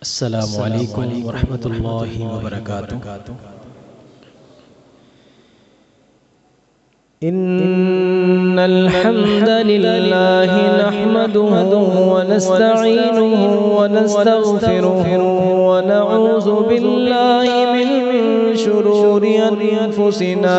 अस्सलामु अलैकुम वरहमतुल्लाहि वबरकातुहू। इन्नल हम्दलिल्लाहि नहमदुहु व नस्तईनुहु व नस्तगफिरुहु व नऊज़ु बिल्लाहि मिन शुरूरि अनफुसिना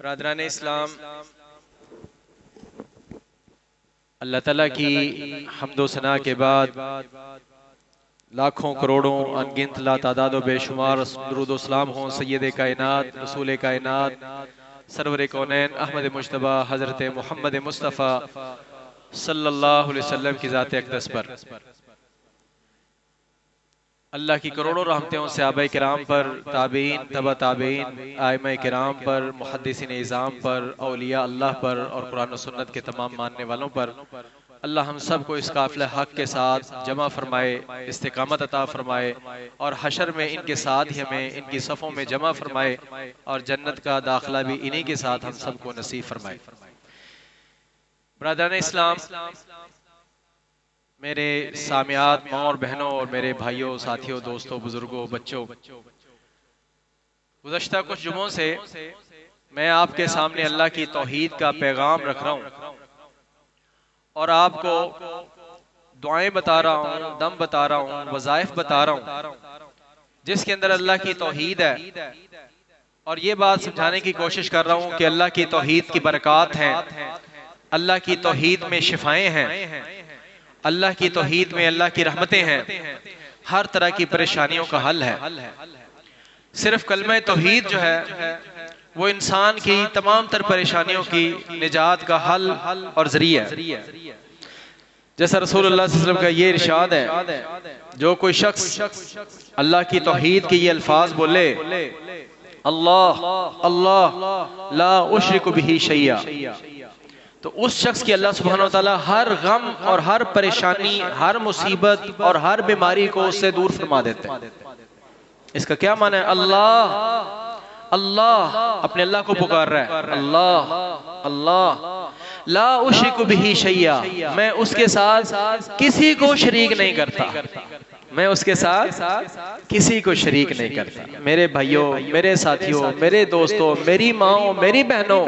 बरादरान इस्लाम, अल्लाह ताला की हम्दो सना के बाद लाखों करोड़ों अनगिनत लातादाद व बेशुमार दुरूद व सलाम हों सैयद कायनात रसूल कायनात सरवर कौनैन अहमद मुज्तबा हज़रत मोहम्मद मुस्तफ़ा सल्लल्लाहु अलैहि वसल्लम की ज़ात अक़दस पर अल्लाह की करोड़ों रहमतें सहाबाए किराम पर, ताबीन, तबा ताबीन, आइमाए किराम पर, मुहद्दिसीन इज़ाम पर, औलिया अल्लाह पर और कुरान और सुन्नत के तमाम मानने वालों पर अल्लाह हम सब को इस काफ़िले हक़ के साथ जमा फरमाए, इस्तिक़ामत अता फरमाए और हशर में इनके साथ ही हमें इनकी सफ़ों में जमा फरमाए और जन्नत का दाखिला भी इन्हीं के साथ हम सबको नसीब फरमाए। ब्रदर इस्लाम, मेरे सामियात माँ और बहनों और मेरे भाइयों, साथियों, दोस्तों, बुजुर्गों, बच्चों, गुज़श्ता कुछ जुमों से मैं आपके सामने अल्लाह की तौहीद का पैगाम रख रहा हूँ और आपको दुआएं बता रहा हूँ, दम बता रहा हूँ, वज़ाइफ बता रहा हूँ जिसके अंदर अल्लाह की तौहीद है और ये बात समझाने की कोशिश कर रहा हूँ कि अल्लाह की तौहीद की बरक़ात हैं, अल्लाह की तौहीद में शिफाएं हैं, अल्लाह की तौहीद में अल्लाह की रहमतें हैं, हर तरह की परेशानियों का हल है। सिर्फ कलमा तौहीद जो है वो इंसान की तमाम तर परेशानियों की निजात का हल और जरिया है। जैसा रसूलुल्लाह सल्लल्लाहु अलैहि वसल्लम का ये इरशाद है, जो कोई शख्स अल्लाह की तौहीद के ये अल्फाज बोले, अल्लाह अल्लाह ला उशरिकु बिही शैया, तो उस शख्स की अल्लाह सुब्हानहू व तआला हर गम और हर परेशानी, हर मुसीबत और हर बीमारी को उससे दूर फरमा देते हैं। इसका क्या माना है? अल्लाह अल्लाह, अपने अल्लाह को पुकार रहा है, अल्लाह अल्लाह ला उशरिकु बिही शैया, मैं उसके साथ किसी को शरीक नहीं करता, मैं उसके साथ किसी को शरीक नहीं करता। मेरे भाइयों, मेरे साथियों, मेरे दोस्तों, मेरी माओ, मेरी बहनों,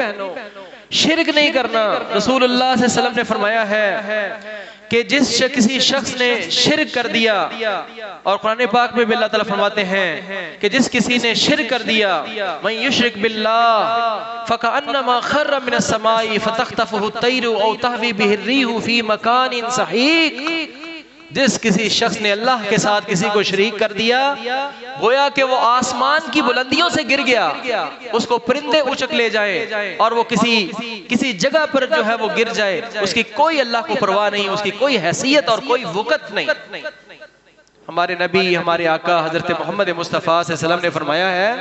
शिरक नहीं करना। रसूलुल्लाह सल्लल्लाहु अलैहि वसल्लम ने फरमाया है कि किसी शख्स ने शिरक कर दिया, और कुरान पाक में भी अल्लाह ताला फरमाते हैं कि जिस किसी ने शिरक कर दिया, मन युशरिक बिल्लाह फकअन्नमा खर्र मिनस समाई फतख्तफुहु तैरु औ तहवी बिहि अर्रीहु फी मकानिन सहीक, जिस किसी शख्स ने अल्लाह के साथ किसी को शरीक कर दिया, गोया कि वो आसमान की बुलंदियों से गिर गया, उसको परिंदे उचक ले जाए और वो किसी जगह पर जो है वो गिर जाए, उसकी कोई अल्लाह को परवाह नहीं, उसकी कोई हैसियत और कोई वक़्त नहीं। हमारे नबी, हमारे आका हजरत मोहम्मद मुस्तफ़ा सल्लल्लाहु अलैहि वसल्लम ने फरमाया है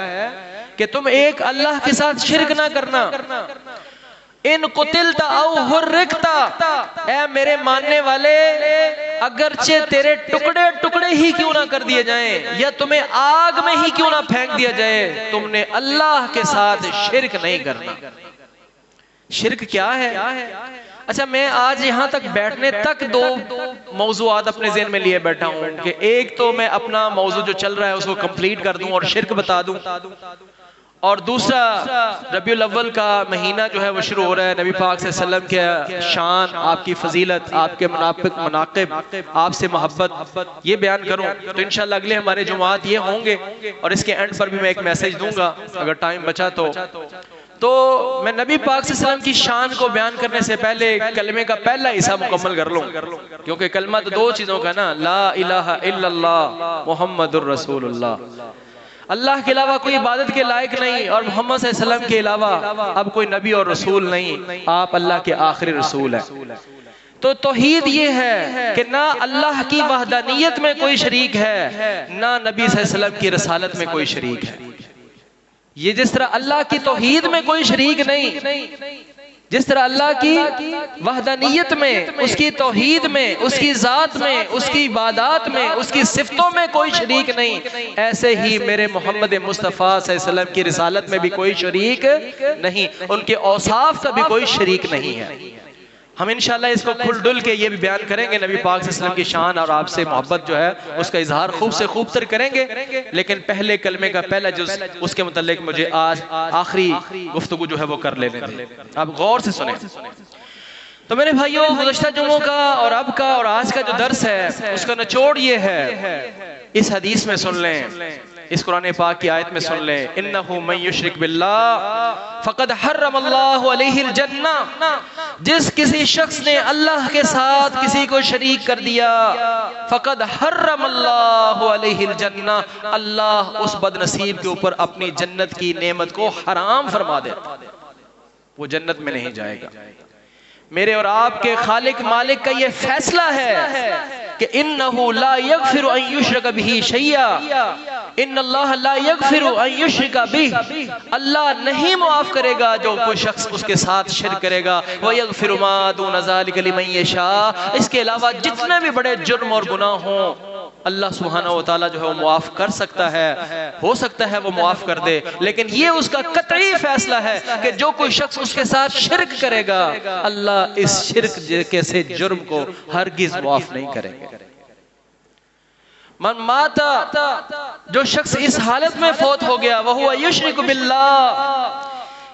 कि तुम एक अल्लाह के साथ शिरक ना करना। इन कुतिलता औ हुर्रिकता, ऐ मेरे मानने वाले, अगरचे तेरे टुकड़े टुकड़े ही क्यों ना कर दिए जाएं या तुम्हें आग में ही क्यों ना फेंक दिया जाए, तुमने अल्लाह के साथ शिरक नहीं करना। शिरक क्या है? अच्छा, मैं आज यहाँ तक बैठने तक दो मौजूआत अपने ज़हन में लिए बैठा हूँ कि एक तो मैं अपना मौजू जो चल रहा है उसको कंप्लीट कर दूं और शिरक बता दूं, और दूसरा रबीउल अव्वल का महीना जो है वो शुरू हो रहा है। नबी पाक सल्लल्लाहु अलैहि वसल्लम के शान, आपकी फजीलत, आपके मनाक़िब, आपसे मोहब्बत ये बयान करूं तो इंशाल्लाह अगले हमारे जुमात ये होंगे। और इसके एंड पर भी मैं एक मैसेज दूंगा अगर टाइम बचा तो मैं नबी पाक सल्लल्लाहु अलैहि वसल्लम की शान को बयान करने से पहले कलमे का पहला हिस्सा मुकम्मल कर लूं, क्योंकि कलमा तो दो चीजों का ना, ला इलाहा इल्लल्लाह मुहम्मदुर रसूलुल्लाह, अल्लाह के अलावा कोई इबादत के लायक नहीं और मोहम्मद सल्लल्लाहु अलैहि वसल्लम के अलावा अब कोई नबी और रसूल नहीं, आप अल्लाह के आखिरी रसूल हैं। तो तौहीद ये है कि ना अल्लाह की वहदानियत में कोई शरीक है, ना नबी सल्लल्लाहु अलैहि वसल्लम की रसालत में कोई शरीक है। ये जिस तरह अल्लाह की तौहीद में कोई शरीक नहीं, जिस तरह अल्लाह की वहदानियत में, उसकी तौहीद में, उसकी जात में, उसकी इबादत में, उसकी सिफतों में कोई शरीक नहीं, ऐसे ही मेरे मोहम्मद मुस्तफ़ा सल्लल्लाहु अलैहि वसल्लम की रिसालत में भी कोई शरीक नहीं, उनके औसाफ का भी कोई शरीक नहीं है। हम इंशाल्लाह इसको खुल डुल के ये भी बयान करेंगे, नबी पाक सल्लल्लाहु अलैहि वसल्लम की शान और आपसे मोहब्बत जो है उसका इजहार खूब से खूब तर करेंगे। लेकिन पहले कलमे का पहला जुज़, उसके मुताल्लिक मुझे आज आखिरी गुफ्तगू जो है वो कर लेने दें। आप गौर से सुने। तो मेरे भाइयों, गुज़श्ता जुम्मों का और अब का और आज का जो दर्स है उसका निचोड़ ये है, इस हदीस में सुन लें, इस कुरान पाक की आयत में सुन लें, इन्नहु मन युश्रिक बिल्लाह फ़क़द हर्रमल्लाहु अलैहिल जन्नह, जिस किसी शख्स ने अल्लाह के साथ किसी को शरीक कर दिया, फ़क़द हर्रमल्लाहु अलैहिल जन्नह, अल्लाह उस बदनसीब के ऊपर अपनी जन्नत की नेमत को हराम फरमा दे, वो जन्नत में नहीं जाएगा। मेरे और आपके खालिक मालिक का ये फैसला है कि इन्नहु ला यग़फ़िरु अन युश्रका बिही शैया, इन्नल्लाह ला यग़फ़िरु अन युश्रिका बिही, अल्लाह नहीं माफ करेगा जो कोई शख्स उसके साथ शिर्क करेगा, व यग़फ़िरु मा दून ज़ालिका लिमन यशा, इसके अलावा जितने भी बड़े जुर्म और गुनाह हों अल्लाह सुब्हानहू व तआला जो है वो मुआफ कर सकता है, हो सकता है वो मुआफ कर दे, लेकिन ये उसका कतई फैसला है कि जो कोई शख्स उसके साथ शिर्क करेगा, अल्लाह इस शिर्क जैसे जुर्म को हरगिज मुआफ नहीं करेंगे। मन माता, जो शख्स इस हालत में फौत हो गया, वह हुआ युश्रिकु बिल्लाह,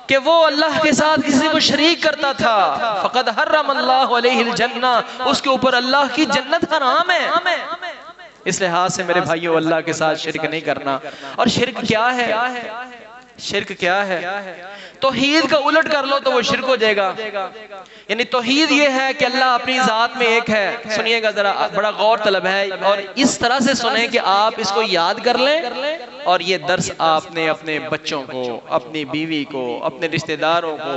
कि वो अल्लाह के साथ किसी को शरीक करता था, फ़क़द हर्रमल्लाहु अलैहिल जन्नह, उसके ऊपर अल्लाह की जन्नत हराम है। इस लिहाज से मेरे भाइयों, अल्लाह के साथ शिर्क नहीं करना। और शिर्क क्या है? शिर्क क्या है? तौहीद का उलट कर लो तो वो शिर्क हो जाएगा। यानी तौहीद ये है कि अल्लाह अपनी जात में एक है। सुनिएगा जरा, बड़ा गौर तलब है और इस तरह से सुने कि आप इसको याद कर लें और ये दर्स आपने अपने बच्चों को, अपनी बीवी को, अपने रिश्तेदारों को,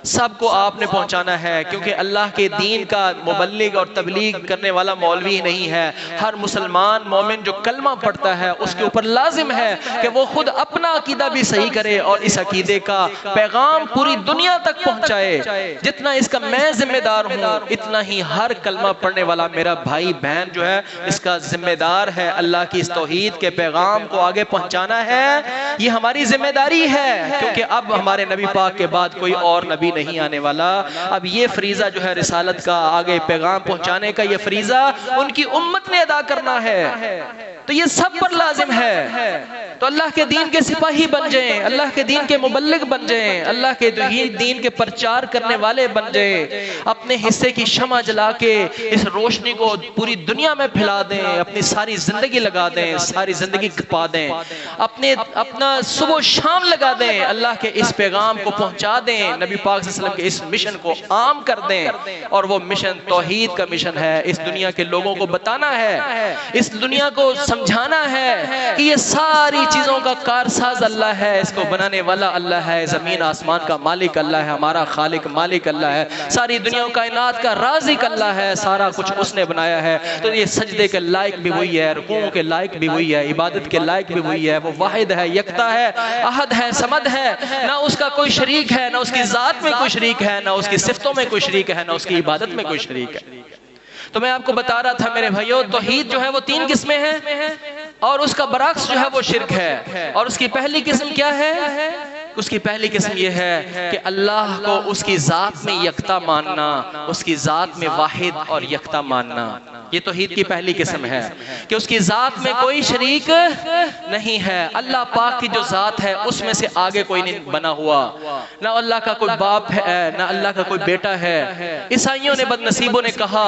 सबको आपने पहुंचाना है, क्योंकि अल्लाह के दीन का मुबल्लिग और तबलीग करने वाला मौलवी ही नहीं है। हर मुसलमान मोमिन जो कलमा पढ़ता है उसके ऊपर लाजिम है कि वो खुद अपना अकीदा भी सही करे और इस अकीदे का पैगाम पूरी दुनिया तक पहुंचाए। जितना इसका मैं जिम्मेदार हूँ, इतना ही हर कलमा पढ़ने वाला मेरा भाई बहन जो है इसका जिम्मेदार है। अल्लाह की इस तौहीद के पैगाम को आगे पहुंचाना है, ये हमारी जिम्मेदारी है, क्योंकि अब हमारे नबी पाक के बाद कोई और नबी नहीं आने वाला। अब ये फरीजा जो है रिसालत का, आगे पैगाम पहुंचाने का, ये फरीजा उनकी उम्मत ने अदा करना है, तो ये सब पर लाजिम है। तो अल्लाह के दीन के सिपाही बन जाएं, अल्लाह के दीन के मुबल्लिग बन जाएं, अल्लाह के दीन के प्रचार करने वाले बन जाएं, अपने हिस्से की शमा जला के इस रोशनी को पूरी दुनिया में फैला दें, अपनी सारी जिंदगी लगा दें, सारी जिंदगी खपा दें, अपना सुबह शाम लगा दें, अल्लाह के इस पैगाम को पहुंचा दें, नबी पाक सल्लल्लाहु अलैहि वसल्लम के इस मिशन को आम कर दें। और वो मिशन तौहीद का मिशन है। इस दुनिया के लोगों को बताना है, इस दुनिया को समझाना है कि ये सारी चीजों का कारसाज अल्लाह है, इसको बनाने वाला अल्लाह है, जमीन आसमान का मालिक अल्लाह है, हमारा खालिक मालिक अल्लाह है, सारी दुनिया कायनात का राज़िक अल्लाह है, सारा कुछ उसने बनाया है। तो ये सजदे के लायक भी वही है, रुकूओं के लायक भी वही है, इबादत के लायक भी वही है। वो वाहिद है, यकता है, अहद है, समद है, ना उसका कोई शरीक है, ना उसकी जात में कोई शरीक है, ना उसकी सिफतों में कोई शरीक है, ना उसकी इबादत में कोई शरीक है। तो मैं आपको बता रहा था मेरे भाइयों, तौहीद जो है वो 3 किस्में हैं और उसका बरअक्स जो है वो शिर्क है। और उसकी पहली किस्म क्या है? उसकी पहली किस्म यह है कि अल्लाह को उसकी ज़ात में यकता मानना, उसकी ज़ात में वाहिद और यकता मानना। ये तौहीद की पहली किस्म है कि उसकी ज़ात में कोई शरीक नहीं है। अल्लाह पाक की जो ज़ात है उसमें से आगे कोई नहीं बना हुआ, ना अल्लाह का कोई बाप है ना अल्लाह का कोई बेटा है। ईसाइयों ने, बदनसीबों ने कहा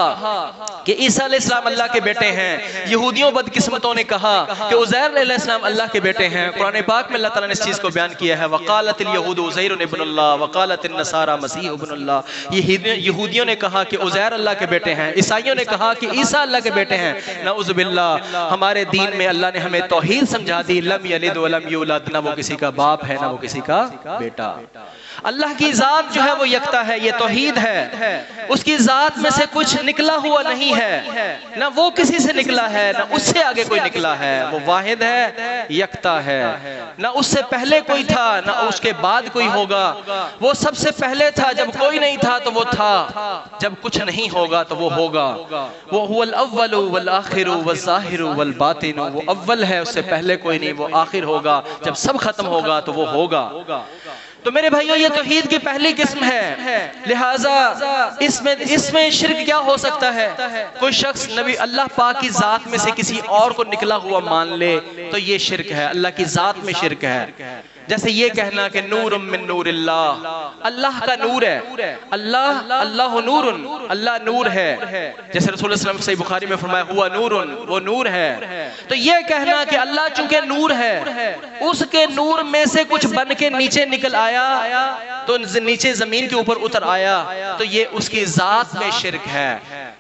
कि ईसा अलैहिस्सलाम अल्लाह के बेटे हैं। यहूदियों बदकिस्मतों ने कहा कि उज़ैर अलैहिस्सलाम अल्लाह के बेटे हैं। कुरान पाक में अल्लाह ताला ने इस चीज़ को बयान किया है, वक़ालतिल यहूद उज़ैर इब्नुल्लाह वक़ालतिन नसारा मसीह इब्नुल्लाह। यहूदियों ने कहा कि उज़ैर अल्लाह के बेटे हैं, ईसाइयों ने कहा कि ईसा अल्लाह के बेटे हैं। नऊज़ु बिल्लाह, हमारे दीन में अल्लाह ने हमें तौहीद समझा दी, लम यलिद व लम यूलद, ना वो किसी का बाप है ना वो किसी का बेटा। अल्लाह की ज़ात जो है वो यकता है, ये तौहीद है। उसकी ज़ात में से कुछ निकला हुआ नहीं है, ना वो किसी से निकला है ना उससे आगे कोई निकला है। वो वाहिद है, यकता है, ना उससे पहले कोई था ना उसके बाद कोई होगा। वो सबसे पहले था, जब कोई नहीं था तो वो था, जब कुछ नहीं होगा तो वो होगा। वो हुवल अव्वलु वल आखिरु वज़ ज़ाहिरु वल बातिनु, वो अव्वल है, उससे पहले कोई नहीं, वो आखिर होगा, जब सब खत्म होगा तो वो होगा। तो मेरे भाइयों, ये तौहीद की पहली किस्म है। लिहाजा इसमें शिर्क क्या हो सकता है? कोई शख्स नबी अल्लाह पाक की ज़ात में से किसी और को निकला हुआ मान ले तो ये शिर्क है, अल्लाह की ज़ात में शिर्क है। जैसे ये कहना कि नूरुम मिन नूरिल्लाह, अल्लाह का नूर है, अल्लाह नूरुन, अल्लाह नूर है। जैसे रसूलुल्लाह सल्लल्लाहु अलैहि वसल्लम सही बुखारी में फरमाया हुआ नूरुन, वो नूर है। तो ये कहना कि अल्लाह चूंकि नूर है, उसके नूर में से कुछ बन के नीचे निकल आया तो नीचे जमीन के ऊपर उतर आया, तो ये उसकी ज़ात में शिर्क है।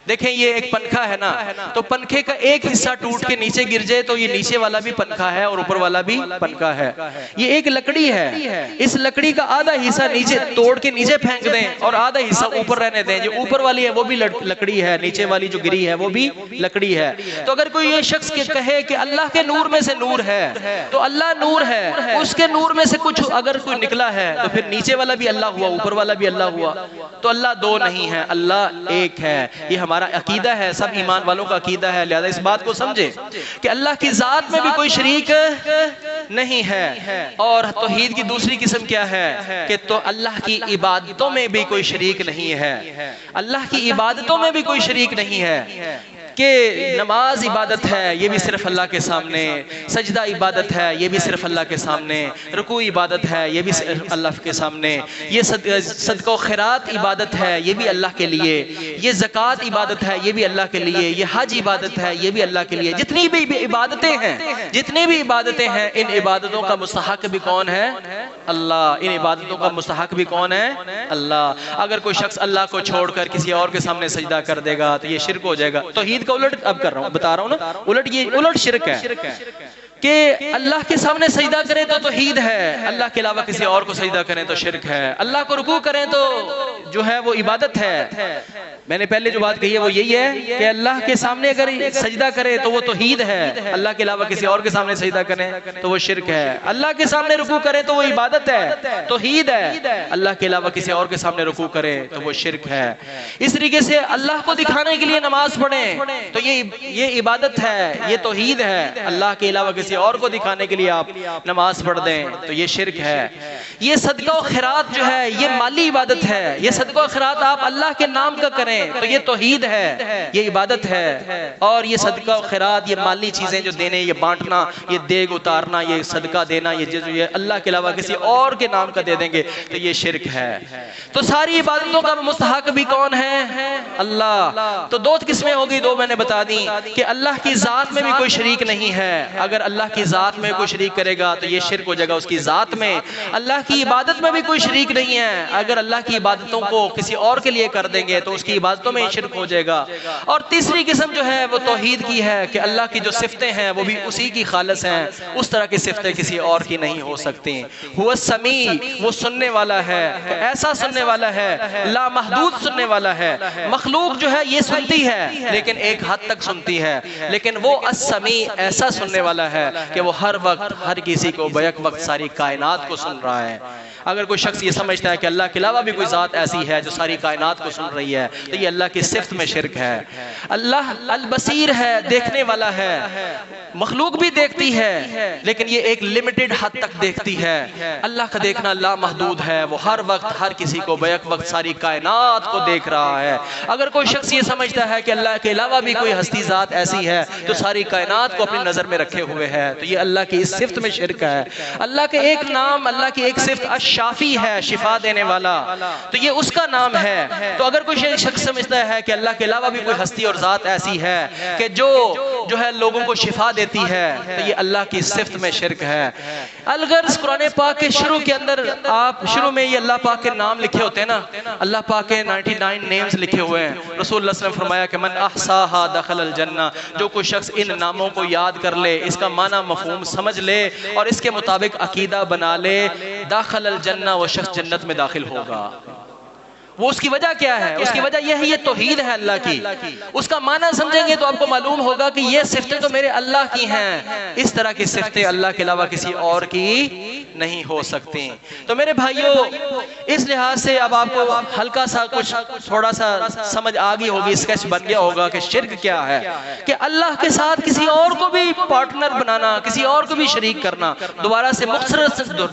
देखें, ये एक पंखा है ना, तो पंखे का एक हिस्सा टूट के नीचे गिर जाए तो ये नीचे वाला भी पंखा है और ऊपर वाला भी पंखा है। ये एक लकड़ी है, इस लकड़ी का आधा हिस्सा नीचे तोड़ के नीचे फेंक दें और आधा हिस्सा ऊपर रहने दें, जो ऊपर वाली है वो भी लकड़ी है, नीचे वाली जो गिरी है वो भी लकड़ी है। तो अगर कोई ये शख्स के कहे कि अल्लाह के नूर में से नूर है, तो अल्लाह नूर है, उसके नूर में से कुछ अगर कोई निकला है तो फिर नीचे वाला भी अल्लाह हुआ, ऊपर वाला भी अल्लाह हुआ। तो अल्लाह दो नहीं है, अल्लाह एक है। ये हमारा अकीदा है, सब ईमान वालों का अकीदा है। लिहाजा इस बात को समझे कि अल्लाह की ज़ात में भी कोई शरीक नहीं है। और तौहीद की दूसरी किस्म क्या है कि तो अल्लाह की इबादतों में भी कोई शरीक नहीं है। अल्लाह की इबादतों में भी कोई शरीक नहीं है कि नमाज इबादत है, ये भी सिर्फ अल्लाह के सामने, सजदा इबादत है, ये भी सिर्फ अल्लाह के सामने, रुकू इबादत है, ये भी सिर्फ अल्लाह के सामने, ये सदका खैरात इबादत है, ये भी अल्लाह के लिए, ये ज़कात इबादत है, ये भी अल्लाह के लिए, ये हज इबादत है, ये भी अल्लाह के लिए। जितनी भी इबादतें हैं, जितनी भी इबादतें हैं, इन इबादतों का मुस्तहक भी कौन है? अल्लाह। इन इबादतों का मुस्तहक भी कौन है? अल्लाह। अगर कोई शख्स अल्लाह को छोड़कर किसी और के सामने सजदा कर देगा तो ये शिर्क हो जाएगा। तौहीद का उलट अब कर रहा हूं, बता रहा हूं ना, उलट शिर्क है कि अल्लाह के सामने सजदा करें तो तौहीद है, अल्लाह के अलावा किसी और को सजदा करें तो शिर्क है। अल्लाह को रुकू करें तो जो है वो इबादत है। मैंने पहले जो बात कही है वो यही है कि अल्लाह के सामने अगर सजदा करे तो वो तौहीद है, अल्लाह के अलावा किसी और के सामने सजदा करें तो वो शिर्क है। अल्लाह के सामने रुकू करें तो वो इबादत है, तौहीद है। अल्लाह के अलावा किसी और के सामने रुकू करें तो वो शिर्क है। इस तरीके से अल्लाह को दिखाने के लिए नमाज पढ़ें तो ये इबादत है, ये तौहीद है। अल्लाह के अलावा किसी और को दिखाने के लिए आप नमाज पढ़ दें तो ये शिर्क है। ये सदका और खैरात जो है ये माली इबादत है। ये सदका और खैरात आप अल्लाह के नाम का करें तो ये तौहीद है, ये इबादत है। और ये सदका और खैरात, ये माली चीजें जो देने, ये बांटना, ये देग उतारना, ये सदका देना, ये अल्लाह के अलावा किसी और के नाम का दे देंगे तो ये शिर्क है। तो सारी इबादतों का मुस्तहक भी कौन है? अल्लाह। तो दो किस्में होगी, दो मैंने बता दी कि अल्लाह की जात में भी कोई शरीक नहीं है। अगर अल्लाह की जात में कोई शरीक करेगा तो ये शिर्क हो जाएगा उसकी जात में। अल्लाह की इबादत में भी कोई शरीक नहीं है, अगर अल्लाह की इबादतों को किसी और के लिए कर देंगे तो उसकी इबादतों में शिर्क हो जाएगा। और तीसरी किस्म जो है वो तौहीद की है कि अल्लाह की जो सिफतें हैं वो भी उसी की खालिस हैं, उस तरह की सिफतें किसी और की नहीं हो सकती। हुवा समी, वो सुनने वाला है, ऐसा सुनने वाला है, लामहदूद सुनने वाला है। मखलूक जो है ये सुनती है लेकिन एक हद तक सुनती है, लेकिन वो अस्समी ऐसा सुनने वाला है कि वो हर वक्त हर किसी को बैक वक्त सारी कायनात को सुन रहा है। अगर कोई शख्स ये समझता है कि अल्लाह के अलावा भी कोई ज़ात ऐसी है जो सारी कायनात को सुन रही है, तो ये अल्लाह की सिफ्त में शिरक है। अल्लाह अल बसीर है, देखने वाला है, मखलूक भी देखती है लेकिन ये एक लिमिटेड हद तक देखती है। अल्लाह का देखना लामहदूद है, वो हर वक्त हर किसी को बैक वक्त सारी कायनात को देख रहा है। अगर कोई शख्स ये समझता है कि अल्लाह के अलावा भी कोई हस्ती ज़ात ऐसी है जो सारी कायनात को अपनी नज़र में रखे हुए है, तो ये अल्लाह की इस सिफ्त में शिरक है। अल्लाह के एक नाम, अल्लाह की एक सिफ्त अश-शाफी है, शिफा देने वाला, तो ये उसका नाम है। तो अगर कोई शख्स समझता है कि अल्लाह के अलावा भी कोई हस्ती और ज़ात ऐसी है कि जो है लोगों को शिफा देती है, तो ये अल्लाह की सिफ्त में शिरक है। अलगर्ज कुरान पाक के शुरू के अंदर आप शुरू में ये अल्लाह पाक के नाम लिखे होते हैं ना, अल्लाह पाक के 99 नेम्स लिखे हुए हैं। रसूलुल्लाह सल्लल्लाहु अलैहि वसल्लम फरमाया कि मन अहसाहा दखलल जन्नह, जो कोई शख्स इन नामों को याद कर ले, इसका माना मफहूम समझ ले और इसके मुताबिक अकीदा बना ले, दाखिलल जन्नह, वो शख्स जन्नत में दाखिल होगा। वो उसकी वजह क्या है? उसकी वजह यह है, ये तौहीद है अल्लाह की। उसका माना समझेंगे तो आपको मालूम होगा कि ये सिफ्तें तो मेरे अल्लाह की हैं, इस तरह की सिफ्तें अल्लाह के अलावा किसी और की नहीं हो सकती। तो मेरे भाइयों, इस लिहाज से अब आपको हल्का सा कुछ थोड़ा सा समझ आ गई होगी, स्केच बन गया होगा कि शिर्क क्या है, कि अल्लाह के साथ किसी और को भी पार्टनर बनाना, किसी और को भी शरीक करना। दोबारा से मुख्तसर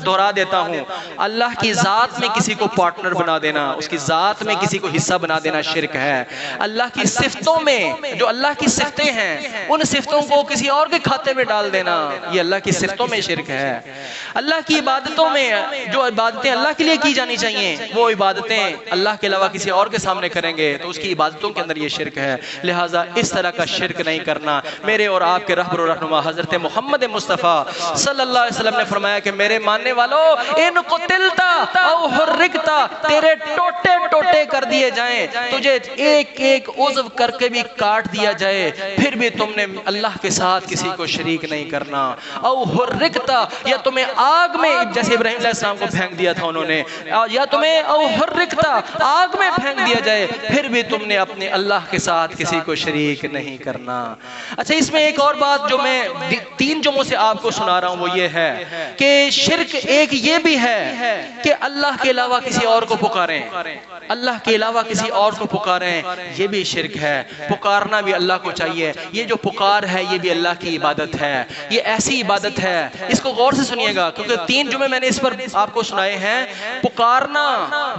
दोहरा देता हूँ, अल्लाह की जात में किसी को पार्टनर बना देना, उसकी जात में किसी को हिस्सा बना देना शिर्क है। अल्लाह की सिफ्तों में जो अल्लाह की सिफ्तें हैं, उन सिफ्तों को किसी और के खाते में डाल देना, ये अल्लाह की सिफ्तों में शिर्क है। अल्लाह की इबादतों में जो इबादतें अल्लाह के लिए की जानी चाहिए, वो इबादतें अल्लाह के अलावा किसी और के सामने करेंगे तो उसकी इबादतों के अंदर ये शिर्क है। लिहाजा इस तरह का शिर्क नहीं करना। मेरे और आपके रहबर और रहनुमा हजरत मोहम्मद मुस्तफ़ा सल्लल्लाहु अलैहि वसल्लम ने फरमाया कि मेरे मानने वालों, इन कुतिलता औ हुर्रिकता, तेरे टोटे टोटे कर दिए जाएं, तुझे एक एक उज़्व करके भी काट दिया जाए, फिर भी तुमने अल्लाह के साथ किसी को शरीक नहीं करना। औ हुर्रिकता, या तुम्हें आग में, जैसे इब्राहीम अलैहिस्सलाम को फेंक दिया था उन्होंने, या तुम्हें औ हुर्रिकता, आग में फेंक दिया जाए, फिर भी तुमने अपने अल्लाह के साथ किसी को शरीक नहीं करना। अच्छा, इसमें एक और बात जो मैं 3 जुमों से आपको सुना रहा हूं, वो ये है कि शिर्क एक ये भी है कि अल्लाह के अलावा किसी और को पुकारें, अल्लाह के अलावा किसी और को पुकारें, ये भी शिर्क है। पुकारना भी अल्लाह को चाहिए। ये जो पुकार है ये भी अल्लाह की इबादत है, ये ऐसी इबादत है, इसको गौर से सुनिएगा क्योंकि 3 जुमे मैंने इस पर आपको सुनाए हैं। पुकारना,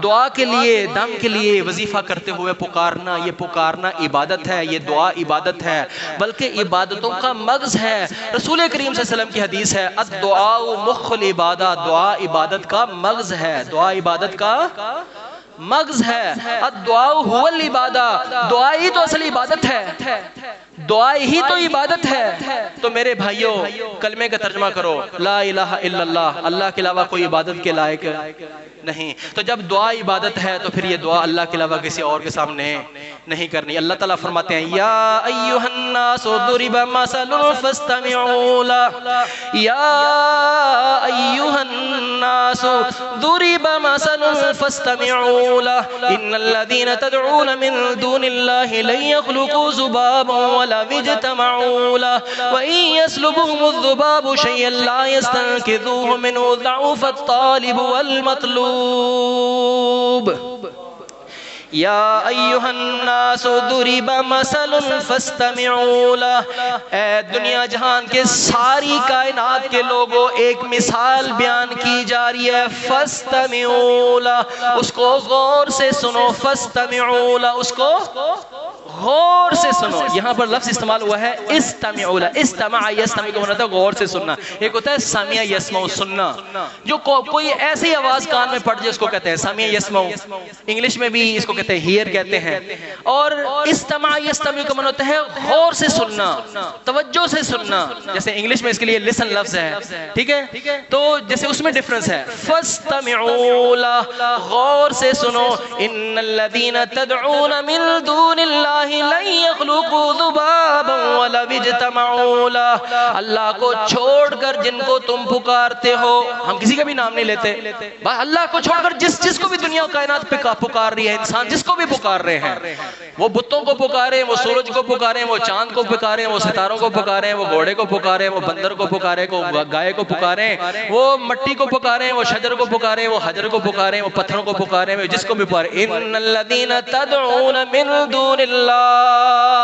दुआ के लिए, दम के लिए वजीफा करते हुए पुकारना, ये पुकारना इबादत है, ये दुआ इबादत है, बल्कि इबादतों का मगज़ है। रसूल करीम सल्लल्लाहु अलैहि वसल्लम की हदीस है, अद-दुआ मुख्खुल इबादा, दुआ इबादत का मगज़ है, दुआ इबादत का मगज़ है। अद-दुआ हुवल इबादा, दुआ ही तो असल इबादत है, दुआ ही तो इबादत है। तो मेरे भाइयों, कलमे का तर्जुमा करो, ला इलाहा इल्लल्लाह, अल्लाह के अलावा कोई इबादत के लायक नहीं। तो जब दुआ इबादत है तो फिर ये दुआ अल्लाह के अलावा किसी और के सामने नहीं करनी। अल्लाह ताला फरमाते हैं, या अय्युहन्नासु दुरिबा मसलुन फस्तमिऊ लह, या अय्युहन्नासु दुरिबा मसलुन फस्तमिऊ लह, इन्नल्लज़ीना तदऊन मिन दूनिल्लाहि लन यख्लुकू ज़ुबाबन वला यज्तमऊ लह, व इन यस्लुबहुमुज़्ज़ुबाबु शय'अन ला यस्तनकिज़ूहु मिनहु ज़अफ़त तालिब वल मतलूब। या अय्युहन्नासु दुरिबा मसलुन फस्तमिऊ लह, ए दुनिया जहान के सारी कायनात के लोगों, एक मिसाल बयान की जा रही है, फस्तमिऊ लह, उसको गौर से सुनो, फस्तमिऊ लह, उसको गौर से सुनो। यहाँ पर लफ्ज़ इस्तेमाल हुआ है इस्तमिऊ लह, इस्तमा यस्तमी को मतलब गौर से सुनना, एक होता है सामिया यस्माउ, सुनना, जो कोई ऐसी आवाज कान में पड़ जाए उसको कहते हैं सामिया यस्माउ, इंग्लिश में भी इसको कहते हैं हियर कहते हैं। और इस्तमा यस्तमी का मतलब होता है गौर से सुनना, तवज्जो से सुनना, जैसे इंग्लिश में इसके लिए लिसन लफ्ज़ है, ठीक है। तो जैसे उसमें डिफरेंस है, फस्तमिऊ लह, गौर से सुनो, इन्नल्लज़ीना तदऊन मिन दूनिल्लाहि लन यख्लुकू ज़ुबाबन वला इज्तमाऊ ला, अल्लाह को छोड़कर जिनको तुम पुकारते हो, हम किसी का भी नाम नहीं लेते, बस अल्लाह को छोड़कर जिसको भी दुनिया कायनात पे पुकार रही है, इंसान जिसको भी पुकार रहे हैं, वो बुतों को पुकारे, वो सूरज को पुकारे, वो चांद को पुकारे, वो सितारों को पुकारे, वो घोड़े को पुकारे, वो बंदर को पुकारे, वो गाय को पुकारे, वो मट्टी को पुकारे, वो शजर को पुकारे, वो हजर को पुकारे, वो पत्थरों को पुकारे, वो जिसको भी पुकारे। इन्नल्लज़ीना तदऊन मिन दूनिल्लाह,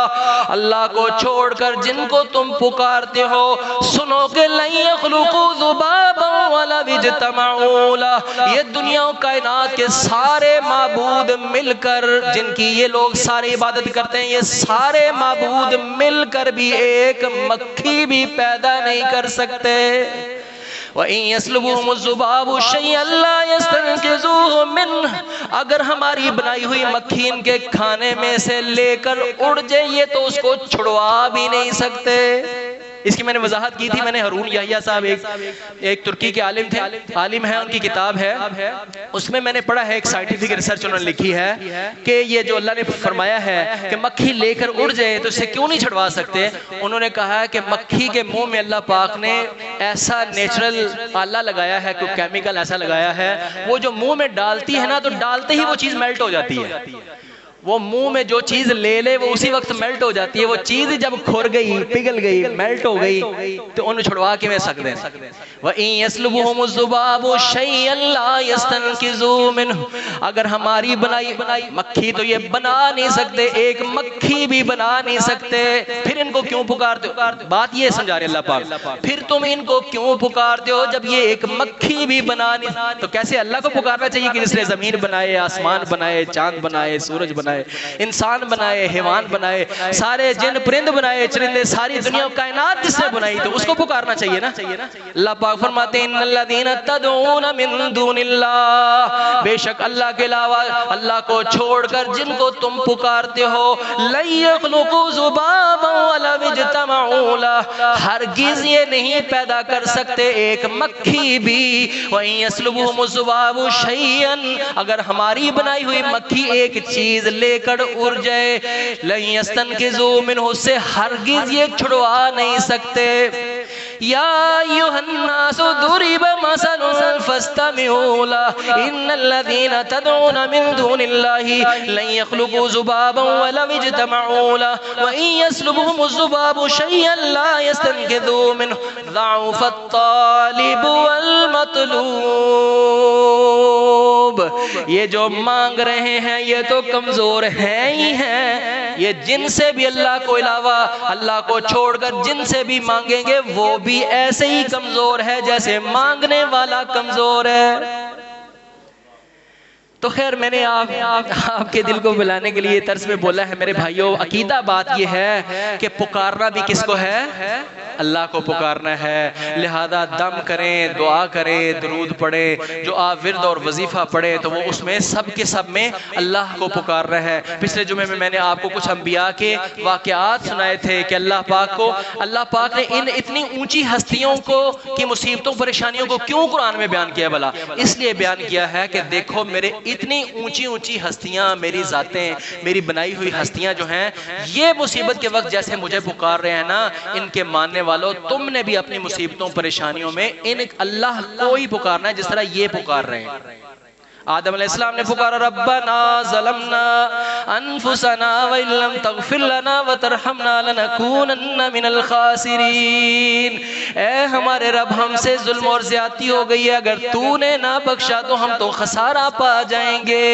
अल्लाह को छोड़कर जिनको तुम पुकारते हो, सुनो के लन यख़्लुक़ू ज़ुबाबन वला इज्तमाऊ ला, ये दुनिया कायनात के सारे माबूद मिलकर, जिनकी ये लोग सारी इबादत करते हैं, ये सारे माबूद मिलकर भी एक मक्खी भी पैदा नहीं कर सकते। अगर हमारी बनाई हुई मक्खी इनके खाने में से लेकर उड़ जाए तो उसको छुड़वा भी नहीं सकते। इसकी मैंने वजाहत की थी, मैंने रून याहिया साहब एक तुर्की के आलिम है, उनकी किताब है, उसमें मैंने पढ़ा है, एक साइंटिफिक रिसर्च उन्होंने लिखी है कि ये जो अल्लाह ने फरमाया है कि मक्खी लेकर उड़ जाए तो इसे क्यों नहीं छुड़वा सकते। उन्होंने कहा है कि मक्खी के मुंह में अल्लाह पाक ने ऐसा नेचुरल आला लगाया है, कोई केमिकल ऐसा लगाया है, वो जो मुंह में डालती है ना, तो डालते ही वो चीज मेल्ट हो जाती है। वो मुंह में जो चीज ले वो उसी वक्त मेल्ट हो जाती है। वो चीज जब खुर गई, पिघल गई, मेल्ट हो गई, तो उन्हें छुड़वा के सकते हैं। अगर हमारी बनाई मक्खी तो ये बना नहीं सकते, एक मक्खी भी बना नहीं सकते, फिर इनको क्यों पुकारते हो? बात ये समझा रहे अल्लाह पाक, फिर तुम इनको क्यों पुकारते हो जब ये एक मक्खी भी बना नहीं? तो कैसे अल्लाह को पुकारना चाहिए कि जिसने जमीन बनाए, आसमान बनाए, चांद बनाए, सूरज बनाए, इंसान बनाए, हैवान बनाए, सारे जिन परिंद बनाए, चरिंदे, सारी दुनिया कायनात जिसने बनाई, तो उसको पुकारना चाहिए ना। अल्लाह पाक फरमाते हैं इन्नल्लज़ीना तदऊन मिन दूनिल्लाह, बेशक अल्लाह के अलावा, अल्लाह को छोड़कर जिनको तुम पुकारते हो, लन यख़्लुक़ू ज़ुबाबन वला इज्तमाऊ ला, हरगिज़ ये नहीं पैदा कर सकते एक मक्खी भी। व इन यसलुबहुमु ज़ुबाबु शैअन, अगर हमारी बनाई हुई मक्खी एक चीज लेकर उड़ जाए, लन यस्तनकिज़ू मिन्हु, से हरगिज़ ये छुड़वा नहीं सकते। या अय्युहन्नासु दुरिब मसलुन फस्तमिऊ लहु, इन्नल्लज़ीना तदऊन मिन दूनिल्लाहि लन यख़्लुक़ू ज़ुबाबन वला इज्तमऊ लहु व इन यसलुबहुमु ज़ुबाबु शैअन ला यस्तनकिज़ू मिन्हु ज़अफ़त तालिब वल मतलूब। ये जो मांग रहे हैं ये तो कमजोर हैं ही हैं। ये जिनसे भी अल्लाह को अलावा, अल्लाह को छोड़कर जिनसे भी मांगेंगे वो भी ऐसे ही कमजोर है जैसे मांगने वाला कमजोर है। तो खैर मैंने आपके दिल को मिलाने के लिए तर्ज में बोला है। मेरे भाइयों, अकीदा बात यह है कि पुकारना भी किसको है? अल्लाह को पुकारना है। लिहाजा दम करें, दुआ करें, दरूद पढ़ें, जो आप विर्द और वजीफा पढ़े तो वो उसमें सब के सब में अल्लाह को पुकार रहा है। पिछले जुमे में मैंने आपको कुछ अंबिया के वाक़यात सुनाए थे कि अल्लाह पाक ने इन इतनी ऊंची हस्तियों को की मुसीबतों परेशानियों को क्यों कुरान में बयान किया? भला इसलिए बयान किया है कि देखो मेरे इतनी ऊंची ऊंची हस्तियां, मेरी जातें, मेरी बनाई हुई हस्तियां जो हैं, ये मुसीबत के वक्त जैसे मुझे पुकार रहे हैं ना, इनके मानने वालों, तुमने भी अपनी मुसीबतों परेशानियों में इन अल्लाह को ही पुकारना है जिस तरह ये पुकार रहे हैं। आदम अलैहिस्सलाम ने पुकारा, रब्बना ज़लमना अनफुसना व इल्लम तग़फिर लना व तरहमना लनकूनन्ना मिनल खासिरीन। ए हमारे रब, हमसे जुल्म और ज्यादती हो गई है, अगर तूने ना बख्शा तो हम तो खसारा पा जाएंगे।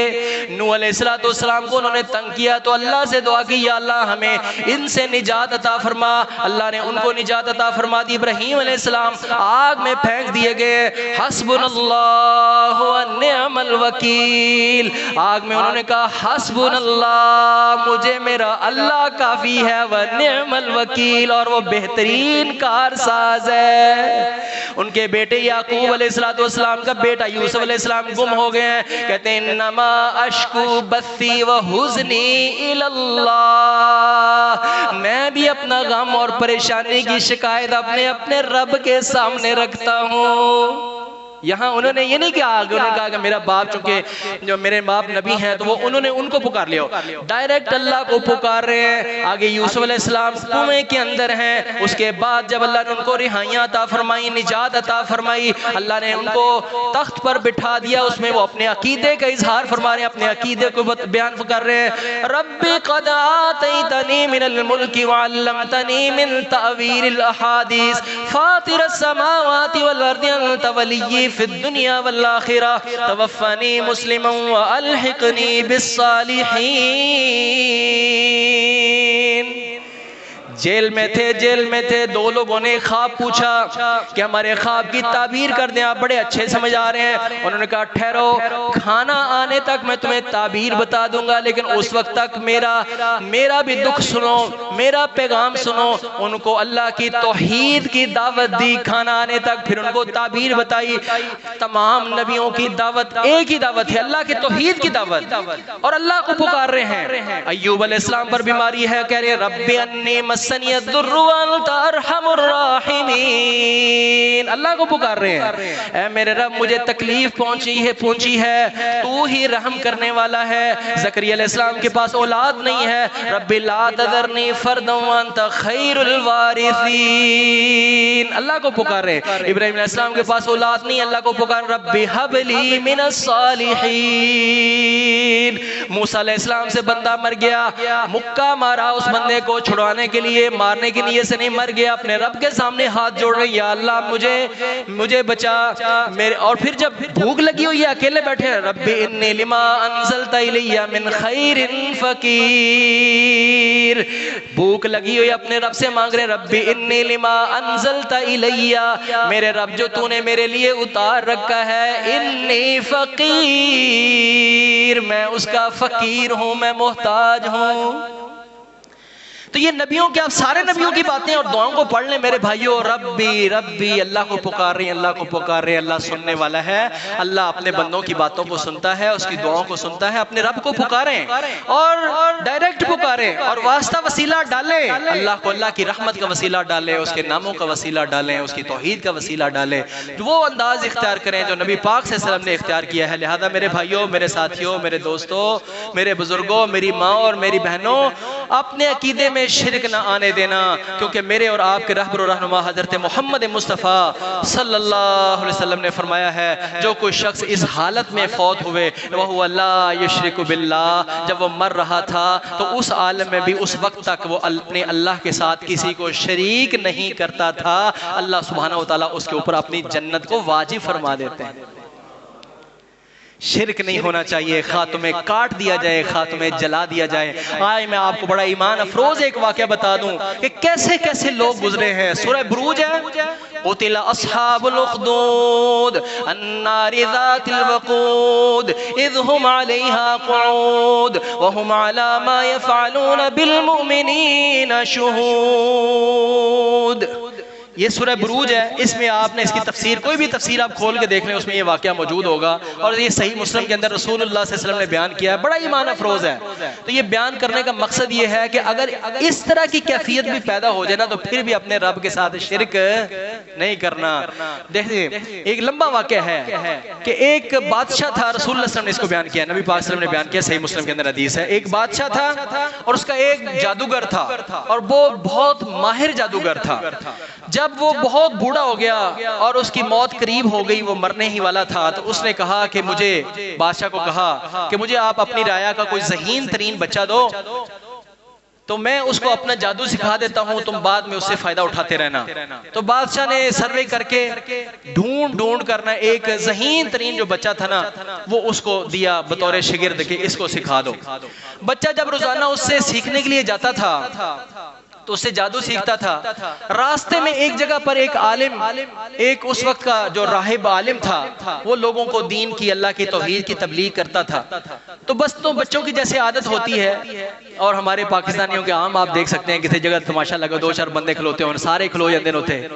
नूह अलैहिस्सलाम को उन्होंने तंग किया तो अल्लाह से दुआ की, या अल्लाह हमें इनसे निजात अता फरमा। अल्लाह ने उनको निजात अता फरमा दी। इब्राहीम अलैहिस्सलाम आग में फेंक दिए गए। हस्बुनल्लाहु व निअमल वकील, आग में उन्होंने कहा हस्बुनल्लाह, मुझे मेरा अल्लाह काफी है, व निअमल वकील, और वो बेहतरीन कारसाज है। उनके बेटे याकूब अलैहिस्सलाम का बेटा यूसुफ अलैहिस्सलाम गुम हो गए हैं। कहते हैं नमा अश्कू बस्सी व हुज़नी इलल्लाह, मैं भी अपना गम और परेशानी की शिकायत अपने रब के सामने रखता हूँ। यहाँ उन्होंने ये नहीं कहा, उन्होंने कहा कि मेरा बाप चूंकि जो मेरे बाप नबी हैं तो वो उन्होंने उनको पुकार लिया, डायरेक्ट अल्लाह को पुकार रहे हैं। आगे यूसुफ अलैहिस्सलाम कुएं के अंदर हैं, उसके बाद जब अल्लाह ने उनको रिहाइयाँ अता फरमाई, निजात अता फरमाई, अल्लाह ने उनको तख्त पर बिठा दिया, उसमें वो अपने अकीदे का इजहार फरमा रहे हैं, अपने अकीदे को बयान कर रहे हैं। रब्बी क़द आतैतनी मिनल मुल्कि व अल्लमतनी मिन तावीरिल अहादीस फातिरस समावाति वल अर्दि अंत वलिय्यी फिद दुनिया वल आखिरा तवफ़्फ़नी मुस्लिमन व अल्हिक़नी बिस्सालिहीन। जेल में थे, दो लोगों ने ख्वाब पूछा कि हमारे ख्वाब की ताबीर कर दें, आप बड़े अच्छे समझ आ रहे हैं। उन्होंने कहा ठहरो, खाना आने तक मैं तुम्हें ताबीर बता दूंगा, लेकिन उस वक्त तक मेरा भी दुख सुनो, मेरा पैगाम सुनो। उनको अल्लाह की तौहीद की दावत दी खाना आने तक, फिर उनको ताबीर बताई। तमाम नबियों की दावत एक ही दावत है, अल्लाह की तौहीद की दावत, और अल्लाह को पुकार रहे हैं। अय्यूब अलैहिस्सलाम पर बीमारी है, कह रहे रब्बी अन्नी अल्लाह को पुकार रहे हैं, ऐ मेरे रब मुझे तकलीफ पहुंची है, तू ही रहम करने वाला है। ज़करिया अलैहिस्सलाम के पास औलाद नहीं है, रब्बी ला तज़रनी फ़र्दन व अंत खैरुल वारिसीन, अल्लाह को पुकार रहे हैं। इब्राहीम अलैहिस्सलाम के पास औलाद नहीं, अल्लाह को पुकार रब्बी हबली मिनस सालिहीन। मूसा अलैहिस्सलाम से बंदा मर गया, मुक्का मारा, उस बंदे को छुड़वाने के लिए, मारने की नीयत से नहीं, मर गया, अपने रब के सामने हाथ जोड़ रहे, या अल्लाह मुझे बचा मेरे। और फिर जब भूख लगी हुई है, अकेले बैठे हैं, रब्बी इन्नी लिमा अंज़लता इलैया मिन खैरिन फ़कीर, भूख लगी हुई अपने रब से मांग रहे, रब्बी इन्नी लिमा अंज़लता इलैया, मेरे रब जो तूने मेरे लिए उतार रखा है, इन्नी फ़कीर, मैं उसका फकीर हूँ, मैं मोहताज हूँ। तो ये नबियों के, आप सारे नबियों की बातें और दुआओं को पढ़ लें मेरे भाइयों। रब्बी रब्बी, अल्लाह को पुकार रहे हैं, अल्लाह को पुकार रहे हैं, अल्लाह सुनने वाला है, अल्लाह अपने बंदों की बातों को सुनता है, उसकी दुआओं को सुनता है। अपने रब को पुकारें और डायरेक्ट पुकारें और वास्ता वसीला डालें, अल्लाह को अल्लाह की रहमत का वसीला डालें, उसके नामों का वसीला डालें, उसकी तौहीद का वसीला डालें, वो अंदाज इख्तियार करें जो नबी पाक सल्लल्लाहु अलैहि वसल्लम ने इख्तियार किया है। लिहाजा मेरे भाइयों, मेरे साथियों, मेरे दोस्तों, मेरे बुजुर्गों, मेरी माँ और मेरी बहनों, अपने अकीदे में शिरक ना आने देना, क्योंकि मेरे और आपके रहबर रहनुमा हजरत मोहम्मद मुस्तफ़ा सल्लल्लाहु अलैहि वसल्लम ने फरमाया है, जो कोई शख्स इस हालत में फौत हुए, वह ला युशरिकु बिल्लाह, जब वो मर रहा था तो उस आलम में भी उस वक्त तक वो अपने अल्लाह के साथ किसी को शरीक नहीं करता था, अल्लाह सुब्हानहू व तआला उसके ऊपर अपनी जन्नत को वाजिब फरमा देते हैं। शिरक नहीं होना चाहिए, खा तुम्हें काट दिया जाए, खा तुम्हें जला दिया जाए। आज मैं आपको बड़ा ईमान अफरोज एक वाक़या बता दूं कि कैसे कैसे लोग गुजरे हैं। सूरह बुरूज है, क़ुतिल अस्हाबुल उख़्दूद अन्नारि ज़ातिल वक़ूद इज़ हुम अलैहा क़ुऊद व हुम अला मा यफ़अलून बिल मुमिनीना शुहूद। ये सूरह बुरूज है, इसमें आपने इसकी तफसीर, कोई भी तफसीर आप खोल के देख लें, उसमें ये वाक़या मौजूद होगा। और ये सही मुस्लिम के अंदर रसूलुल्लाह सल्लल्लाहु अलैहि वसल्लम ने बयान किया है, बड़ा ईमान अफरोज है। तो ये बयान करने का मकसद ये है कि अगर इस तरह की कैफियत भी पैदा हो जाए ना, तो फिर भी अपने रब के साथ शिरक नहीं करना। देखिए एक लंबा वाक़या है कि एक बादशाह था, रसूलुल्लाह सल्लल्लाहु अलैहि वसल्लम ने इसको बयान किया, नबी पाक सल्लल्लाहु अलैहि वसल्लम ने बयान किया, सही मुस्लिम के अंदर हदीस है। एक बादशाह था और उसका एक जादूगर था, और वो बहुत माहिर जादूगर था। जब वो बहुत बूढ़ा हो गया और उसकी मौत करीब हो गई, वो मरने ही वाला था, तो उसने कहा कि मुझे, बादशाह को कहा कि मुझे आप अपनी राया का कोई ज़हीन तरीन बच्चा दो, तो मैं उसको अपना जादू सिखा देता हूँ, तुम बाद में उससे फायदा उठाते रहना। तो बादशाह ने सर्वे करके ढूंढ करना एक ज़हीन तरीन जो बच्चा था ना, वो उसको दिया बतौर शिगिर्द के, इसको सिखा दो। बच्चा जब रोजाना उससे सीखने के लिए जाता था तो उससे जादू सीखता था। रास्ते में एक जगह पर एक आलिम, एक उस वक्त का जो राहिब आलिम था, वो लोगों को दीन की, अल्लाह की तौहीद की तबलीग करता था। तो बस तो बच्चों की जैसे आदत होती है, और हमारे पाकिस्तानियों के आम आप देख सकते हैं, किसी जगह तमाशा लगा, दो चार बंदे खलोते हों, सारे खलो जाते होते,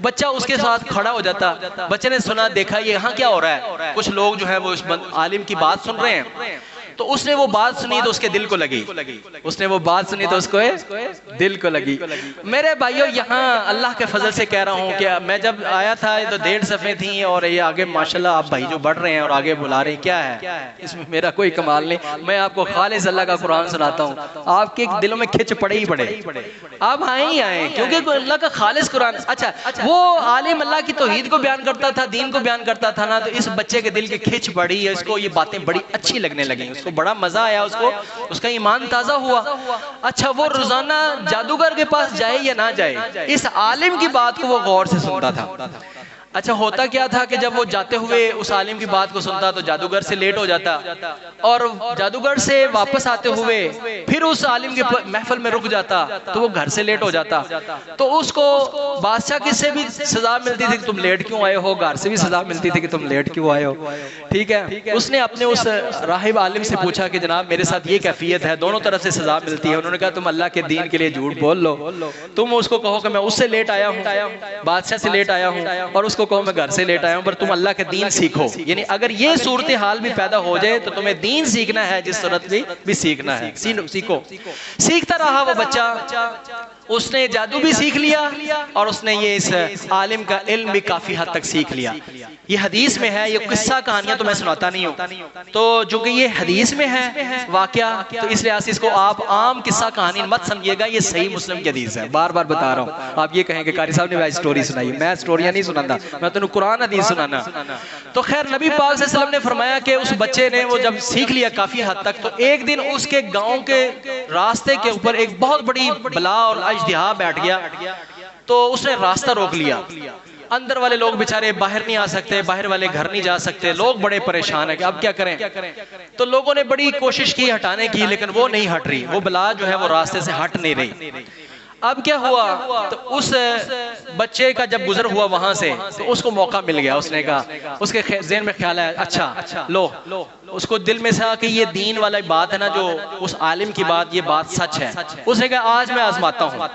बच्चा उसके साथ खड़ा हो जाता। बच्चे ने सुना, देखा ये यहाँ क्या हो रहा है, कुछ लोग जो है वो उस आलिम की बात सुन रहे हैं। तो उसने वो बात सुनी तो उसके दिल को लगी, उसने वो बात सुनी तो उसको दिल को लगी। मेरे भाइयों, यहाँ अल्लाह के फजल से कह रहा हूँ कि मैं जब आया था तो 1.5 सफ़े थी और ये आगे माशाल्लाह आप भाई जो बढ़ रहे हैं और आगे बुला रहे हैं, क्या है इसमें मेरा कोई कमाल नहीं। मैं आपको खालिस अल्लाह का कुरान सुनाता हूँ, आपके दिलों में खिंच पड़े ही पड़े, आप आए ही आए, क्योंकि अल्लाह का खालिस कुरान। अच्छा, वो आलिम अल्लाह की तौहीद को बयान करता था, दीन को बयान करता था ना, तो इस बच्चे के दिल की खिंच पड़ी है, इसको ये बातें बड़ी अच्छी लगने लगी, उसको बड़ा मजा आया, उसको उसका ईमान ताजा हुआ। अच्छा, वो रोजाना जादूगर के पास जाए या ना जाए, इस आलिम की बात को वो गौर से सुनता था। अच्छा, होता क्या था कि जब वो जाते हुए उस आलिम की बात को सुनता तो जादूगर से लेट हो जाता, और जादूगर से वापस आते हुए फिर उस आलिम के महफिल में रुक जाता तो वो घर से लेट हो जाता। तो उसको बादशाह किससे भी सजा मिलती थी कि तुम लेट क्यों आए हो, घर से भी सजा मिलती थी कि तुम लेट क्यों आए हो। ठीक है, उसने अपने उस राहिब आलिम से पूछा कि जनाब मेरे साथ ये कैफियत है, दोनों तरफ से सजा मिलती है। उन्होंने कहा तुम अल्लाह के दीन के लिए झूठ बोल लो, तुम उसको कहो कि मैं उससे लेट आया हूँ, बादशाह से लेट आया हूँ, और उसको कहो मैं घर से लेट आया हूं, पर तुम अल्लाह के दीन सीखो। यानी अगर ये सूरत हाल भी पैदा हो जाए तो तुम्हें दीन सीखना है, जिस सूरत भी सीखना है, सीखो। सीखता रहा वो बच्चा, उसने जादू भी सीख लिया और उसने ये इस आलिम का इल्म भी काफी हद तक सीख लिया। ये हदीस में है, ये किस्सा कहानियां तो मैं सुनाता नहीं हूँ, तो जो कि ये हदीस में है वाकया, तो इस लिहाज से इसको आप आम किस्सा कहानी मत समझिएगा, ये सही मुस्लिम की हदीस है। बार बार बता रहा हूँ, आप ये कहेंगे कारी साहब ने स्टोरी सुनाई, मैं स्टोरियां नहीं सुनाता, मैं तो कुरान हदीस सुनाना। तो खैर नबी पाक सल्लल्लाहु अलैहि वसल्लम ने फरमाया कि उस बच्चे ने वो जब सीख लिया काफी हद तक, तो एक दिन उसके गांव के रास्ते के ऊपर एक बहुत बड़ी बला और अजदिहा बैठ गया, तो उसने रास्ता रोक लिया। अंदर वाले लोग बेचारे बाहर नहीं आ सकते, बाहर वाले घर नहीं जा सकते, लोग बड़े परेशान है कि अब क्या करें। तो लोगों ने बड़ी कोशिश की हटाने की, लेकिन वो नहीं हट रही, वो बला जो है वो रास्ते से हट नहीं रही। अब क्या हुआ, तो उस बच्चे का जब गुजर हुआ वहां से, तो उसको मौका मिल गया। उसने कहा, उसके ज़हन में ख्याल है, अच्छा लो, उसको दिल में से कि ये दीन वाला बात है ना, जो उस आलिम की बात, ये बात सच है। उसने कहा आज मैं आजमाता हूँ,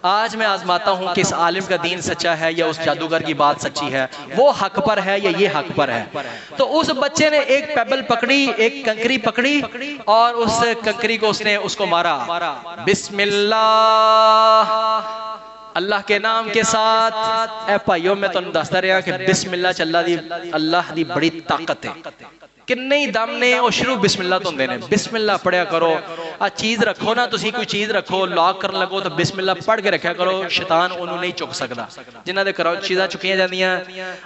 आज मैं आजमाता हूँ कि इस आलिम का दीन सच्चा है या उस जादूगर की बात सच्ची है, वो हक पर है या ये हक पर है। तो उस बच्चे ने एक पेबल पकड़ी, एक कंकरी पकड़ी, और उस कंकरी को उसने उसको मारा। बिस्मिल्लाह, अल्लाह के नाम के साथ। ए भाइयों, मैं तुहानू दसदा रहा कि बिस्मिल्लाह च अल्लाह दी बड़ी ताकत है। किन्ने ही दम ने और शुरू बिस्मिल्लाह तो होंदे ने, बिस्मिल्लाह पढ़िया करो। आ चीज़ रखो ना, तुसी कोई चीज़ रखो, लॉक करन लगो तो बिस्मिल्लाह पढ़ के रखा करो, शैतान उन्होंने नहीं चुक सकता। जिन्हां दे घरों चीज़ां चुकियां जांदियां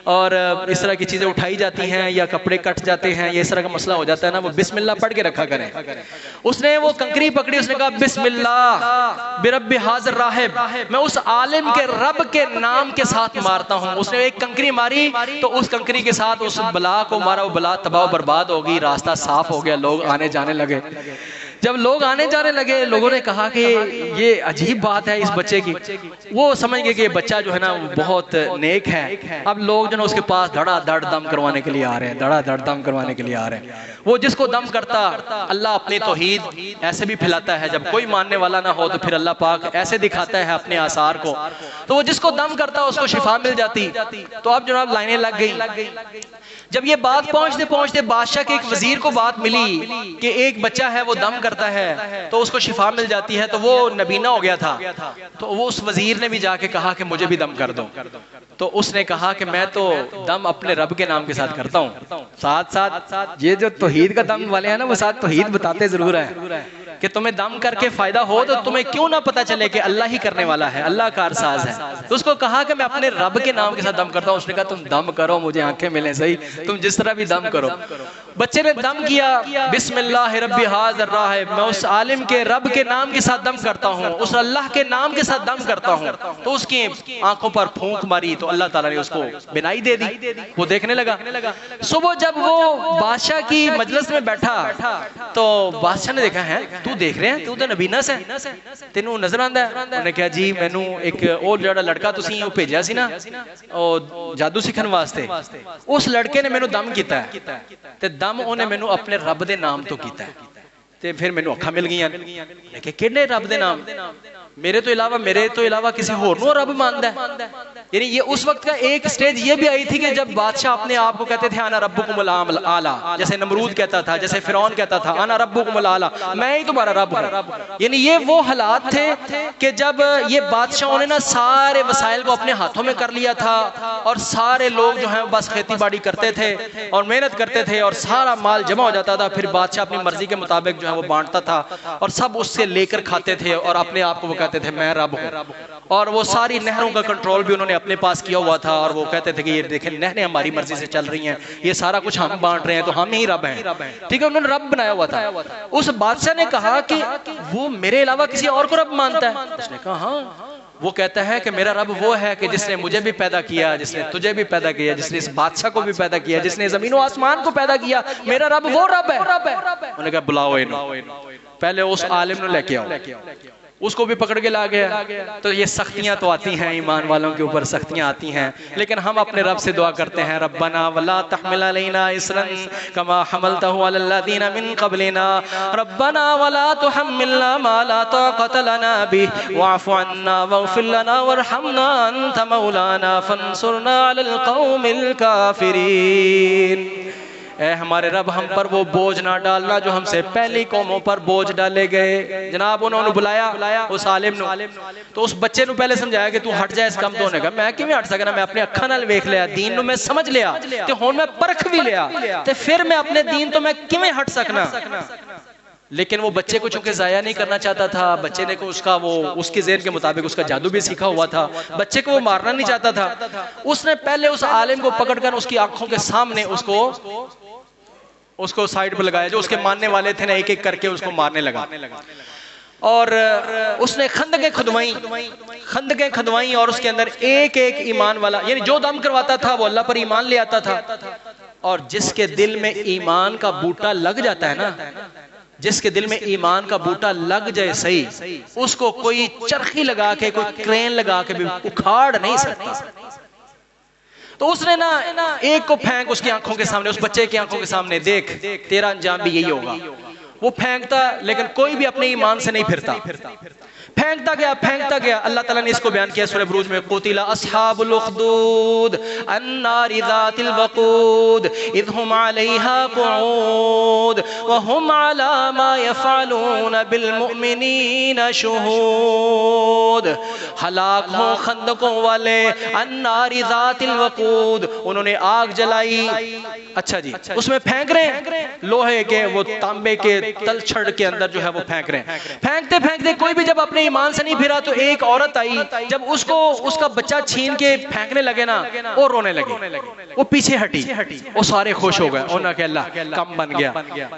और इस तरह की चीज़ें उठाई जाती हैं या कपड़े कट जाते हैं, ये इस तरह का मसला हो जाता है ना, वो बिस्मिल्लाह पढ़ के रखा करें। उसने वो कंकरी पकड़ी, उसने कहा बिस्मिल्लाह बिरब्बि हाज़िर राहिब, मैं उस आलिम के रब के नाम के साथ मारता हूँ। उसने एक कंकरी मारी, तो उस कंकरी के साथ उस बला को मारा, वो बला तबाह बर्बाद हो गई, रास्ता साफ हो गया, लोग आने जाने लगे। जब लोग आने जाने लगे, लोगों ने कहा कि ये अजीब बात है इस बच्चे की। वो समझ गए कि ये बच्चा जो है ना बहुत नेक है। अब लोग जो है उसके पास धड़ा धड़ दम करवाने के लिए आ रहे हैं, धड़ा धड़ दम करवाने के लिए आ रहे हैं। वो जिसको दम करता, अल्लाह अपनी तौहीद ऐसे भी फैलाता है, जब कोई मानने वाला ना हो तो फिर अल्लाह पाक ऐसे दिखाता है अपने आसार को, तो वो जिसको दम करता उसको शिफा मिल जाती। तो अब जनाब लाइनें लग गई। जब ये बात पहुंचते पहुंचते बादशाह के एक वजीर को बात मिली कि एक बच्चा है वो दम करता है तो उसको शिफा मिल जाती है, तो वो नबीना हो गया था। तो वो उस वजीर ने भी जाके कहा कि मुझे भी दम कर दो। तो उसने कहा कि मैं तो दम अपने रब के नाम के साथ करता हूँ। साथ साथ ये जो तौहीद का दम वाले हैं ना, वो साथ तौहीद बताते जरूर है कि तुम्हें दम करके फायदा हो तो तुम्हें क्यों ना पता चले कि अल्लाह ही करने वाला है, अल्लाह कारसाज है। तो उसको कहा कि मैं अपने रब के नाम के साथ दम करता हूँ। उसने कहा तुम दम करो, मुझे आंखें मिले सही, तुम जिस तरह भी दम करो। बच्चे ने दम किया, बिस्मिल्लाह रब्बी हाज़िर राहिब, मैं उस आलिम के रब के नाम के साथ दम करता हूँ, उस अल्लाह के नाम के साथ दम करता हूँ। तो उसकी आंखों पर फूंक मारी तो अल्लाह ताला ने उसको बिनाई दे दी, वो देखने लगा। सुबह जब वो बादशाह की मजलिस में बैठा तो बादशाह ने देखा है तू देख रहे हैं, तू तो नबीना से तेनू नजर आंदा है। उन्होंने कहा जी मैनू एक और जड़ा लड़का तुसी वो भेजा सी ना ओ जादू सीखने वास्ते, उस लड़के ने मैनू दम किया ते दम उन्हें मैनू अपने रब दे नाम तो किया। ਤੇ ਫਿਰ ਮੈਨੂੰ ਅੱਖਾਂ ਮਿਲ ਗਈਆਂ। ਮੈਂ ਕਿਹਾ ਕਿਹੜੇ ਰੱਬ ਦੇ ਨਾਮ? मेरे तो इलावा किसी होर नूं रब मानदा है। यानी ये उस वक्त का एक स्टेज ये भी आई थी कि जब बादशाह अपने आप को कहते थे आना रब्बुकुमुल आला, जैसे नमरूद कहता था, जैसे फिरौन कहता था आना रब्बुकुमुल आला, मैं ही तुम्हारा रब हूं। यानी ये वो हालात थे कि जब ये बादशाहों ने ना सारे वसाइल को अपने हाथों में कर लिया था और सारे लोग जो है बस खेती बाड़ी करते थे और मेहनत करते थे और सारा माल जमा हो जाता था। फिर बादशाह अपनी मर्जी के मुताबिक जो है वो बांटता था और सब उससे लेकर खाते थे और अपने आप को वो कहते थे मैं रब हूं। और वो सारी नहरों का कंट्रोल भी उन्होंने अपने पास किया हुआ था और वो कहते थे कि ये देखें नहरें हमारी मर्जी से चल रही हैं, ये सारा कुछ हम बांट रहे हैं तो हम ही रब हैं। ठीक है, उन्होंने रब बनाया हुआ था। उस बादशाह ने कहा कि वो मेरे अलावा किसी और को रब मानता है? उसने कहा हाँ। वो कहता है कि मेरा रब वो है कि जिसने मुझे भी पैदा किया, जिसने तुझे भी पैदा किया, जिसने इस बादशाह को भी पैदा किया, जिसने जमीन और आसमान को पैदा किया, मेरा रब वो रब है। उन्होंने कहा बुलाओ इन्हें, पहले उस आलिम ने लेके आओ। उसको भी पकड़ के ला गया। तो ये सख्तियां तो आती हैं, ईमान वालों के ऊपर सख्तियां आती हैं, लेकिन हम अपने रब से दुआ करते हैं रब्बना वला तहमिल अलैना इसरन कमा हमलतहु अलल लज़ीना मिन क़ब्लिना रब्बना वला तुहम्मिलना मा ला ताक़त लना बिहि वअफ़ु अन्ना वग़फ़िर लना वरहमना अंत मौलाना फंसुरना अलल क़ौमिल काफ़िरीन। ऐ हमारे रब हम पर वो बोझ ना डालना जो हमसे पहली कौमों पर बोझ डाले गए। जनाब उन्होंने बुलाया उस आलिम ने, तो उस बच्चे ने पहले समझाया कि तू हट जाए इस कम तो होने का। मैं किवें हट सकना, मैं अपने अखा नाल वेख लिया, दीन नूं मैं समझ लिया ते हुण मैं परख भी लिया ते फिर मैं अपने दीन तो मैं किवें हट सकना। लेकिन वो बच्चे को चूंकि जाया नहीं करना चाहता था, बच्चे ने को उसका वो उसके ज़हन के मुताबिक उसका जादू भी सीखा हुआ था, बच्चे को वो मारना नहीं चाहता था। उसने पहले उस आलिम को पकड़कर उसकी आंखों के सामने उसको साइड पर लगाया। जो उसके मानने वाले थे ना एक एक करके उसको मारने लगा और उसने खंदकें खुदवाई और उसके अंदर एक एक ईमान वाला, यानी जो दम करवाता था वो अल्लाह पर ईमान ले आता था। और जिसके दिल में ईमान का बूटा लग जाता है ना, जिसके दिल में ईमान का बूटा लग जाए सही, उसको कोई चरखी लगा के कोई क्रेन लगा के भी उखाड़ नहीं सकता। तो उसने ना एक को फेंक उसकी आंखों के सामने, उस बच्चे की आंखों के सामने, देख तेरा अंजाम भी यही होगा। वो फेंकता लेकिन कोई भी अपने ईमान से नहीं फिरता, फेंकता गया। अल्लाह ताला ने इसको बयान किया सूरह बुरूज में, कुतिला अस्हाबुल उखदूद अन्नारि ज़ातिल वक़ूद इज़ हुम अलैहा क़ुऊद व हुम अला मा यफ़अलून बिल मुमिनीना शुहूद। हलाक हो खंदकों वाले, अन्नारि ज़ातिल वक़ूद, उन्होंने आग जलाई। अच्छा जी, उसमें फेंक रहे हैं लोहे के, वो तांबे के तलछड़ के अंदर जो है वो फेंक रहे हैं। फेंकते कोई भी जब अपने ईमान से नहीं फिरा तो एक औरत आई, जब उसको उसका बच्चा छीन के फेंकने लगे ना, वो रोने लगे, वो पीछे हटी, वो सारे खुश हो गए। उन्होंने कहा अल्लाह कम बन गया,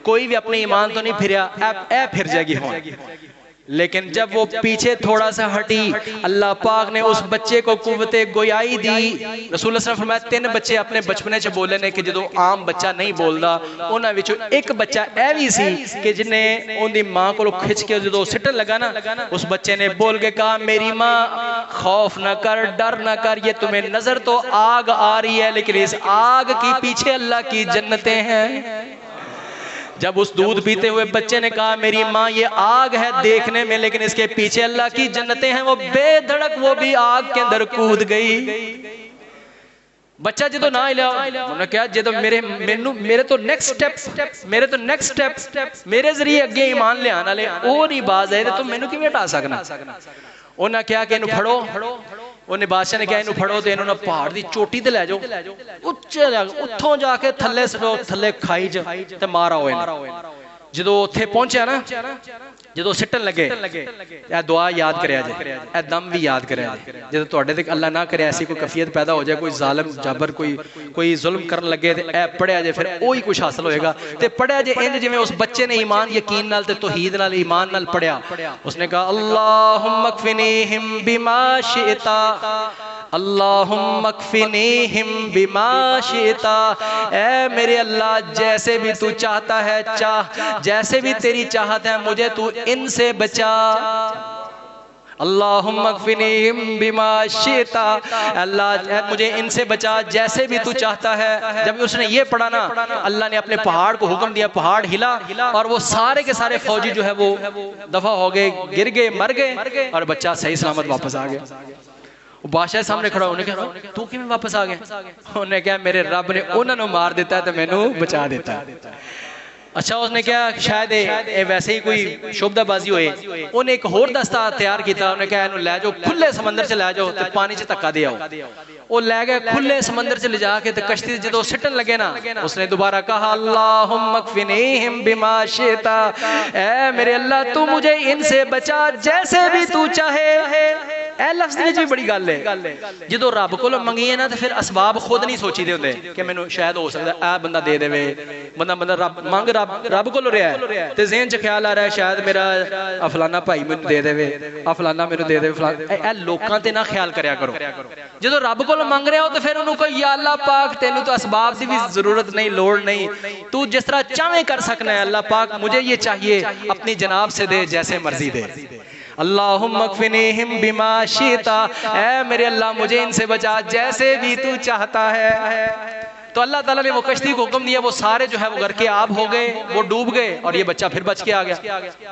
कोई भी अपने ईमान तो नहीं फिरा, अब फिर जाएगी हो। लेकिन जब वो पीछे थोड़ा सा हटी, अल्लाह पाक ने उस बच्चे को कुव्वते गोयाई दी। रसूलुल्लाह सल्लल्लाहु अलैहि वसल्लम फरमाया 3 बच्चे अपने बचपने च बोले ने कि जो आम बच्चा नहीं बोलदा, उन्हां विचों एक बच्चा ऐ भी सी कि जिन्ने उनदी मां को खिंच के जो सिटन लगा ना, उस बच्चे ने बोल के कहा मेरी मां खौफ न कर, डर न कर, ये तुम्हें नजर तो आग आ रही है लेकिन इस आग के पीछे अल्लाह की जन्नतें हैं। जब उस दूध पीते हुए बच्चे ने कहा मेरी माँ ये आग है देखने में लेकिन इसके पीछे अल्लाह की जन्नतें हैं, वो बेधड़क वो भी आग के अंदर कूद गई। बच्चा जो ना हिला, उन्होंने कहा जो मेरे तो नेक्स्ट स्टेप मेरे जरिए अगे ईमान ले आने वाले वो नहीं बाज आए तो मैनू किवें हटा सकना। उन्हें कहा कि इन्हू फड़ो, उन्हें बादशाह ने कहा इन्हू फड़ो तो इन्होंने पहाड़ की चोटी ते लै जाओ, उच्चे उत्थों जाके थल्ले सटो, थल्ले खाई च ते मारा होए। जो उत्थे पहुंचा ना, जो सिटन लगे ए दुआ याद करिया जे, ए दम भी याद करिया जे। जो तुहाडे ते अल्लाह ना करे ऐसी कोई कफियत पैदा हो जाए, कोई जालिम जाबर कोई जुल्म करन लगे ते ए पढ़िया जे, फिर ओही कुछ हासिल होएगा। ते पढ़िया जे इंज जिवें उस बच्चे ने ईमान यकीन नाल ते तौहीद नाल ईमान नाल पढ़िया। उसने कहा अल्लाहुम्मा कफिनीहिम बिमा शिता, अल्लाहुम्मा कफिनीहिम बिमा शिता, ए मेरे अल्लाह जैसे भी तू चाहता है चाह, जैसे भी तेरी चाहत है मुझे तू इनसे बचा। अल्लाहुम्मा क़फ़िनीहिम बिमा शिता, अल्लाह मुझे इनसे बचा जैसे भी तू चाहता है। जब उसने ये पढ़ा ना, अल्लाह ने अपने पहाड़ को हुक्म दिया, पहाड़ हिला और वो सारे के सारे फौजी जो है वो दफा हो गए, गिर गए, मर गए और बच्चा सही सलामत वापस आ गया। बादशाह सामने खड़ा होने कहा तू किवें वापस आ गया? उन्हें कहा मेरे रब ने उन्होंने मार देता है तो मैनू बचा देता है। अच्छा उसने क्या शायद वैसे ही कोई शोभदाबाजी होए, उन्हें एक होर दस्ता तैयार किया। उन्हें कहा लै जाओ खुले समंदर से लै जाओ तो पानी च धक्का दे आओ। वो लै गए खुले समंदर से ले जाके तो कश्ती जो सिटन लगे ना, उसने दोबारा कहा अल्लाहुम्मा क़फ़िनीहिम बिमा शिता, ऐ मेरे अल्लाह तू मुझे इनसे बचा जैसे भी तू चाहे। ए लफ्ज़ दी भी बड़ी गल है, जो रब को मंगीए ना तो फिर असबाब खुद नहीं सोची दे होंदे कि मैनू शायद हो सकता है बंदा दे देवे, बंदा रब मंग रब को रहा है तो ज़हन च ख्याल आ रहा है शायद मेरा फलाना भाई मैनू दे देवे, फलाना मैनू दे देवे, फलाना लोकां ते ना ख्याल करया करो। जो रब को मंग रहे हो तो फिर उन्होंने कोई या अल्लाह पाक तेनू तो असबाब की भी जरूरत नहीं, लोड़ नहीं, तू जिस तरह चाहे कर सकना है। अल्लाह पाक मुझे ये चाहिए अपनी जनाब से दे जैसे मर्जी दे। अल्लाहुम्मा क़फ़िनीहिम बिमा शिता, ऐ मेरे अल्लाह मुझे इनसे बचा जैसे भी तू चाहता है। तो अल्लाह ताला ने वो कश्ती को हुक्म दिया, वो सारे जो है वो घर के आब हो गए, वो डूब गए और ये बच्चा फिर बच के आ गया।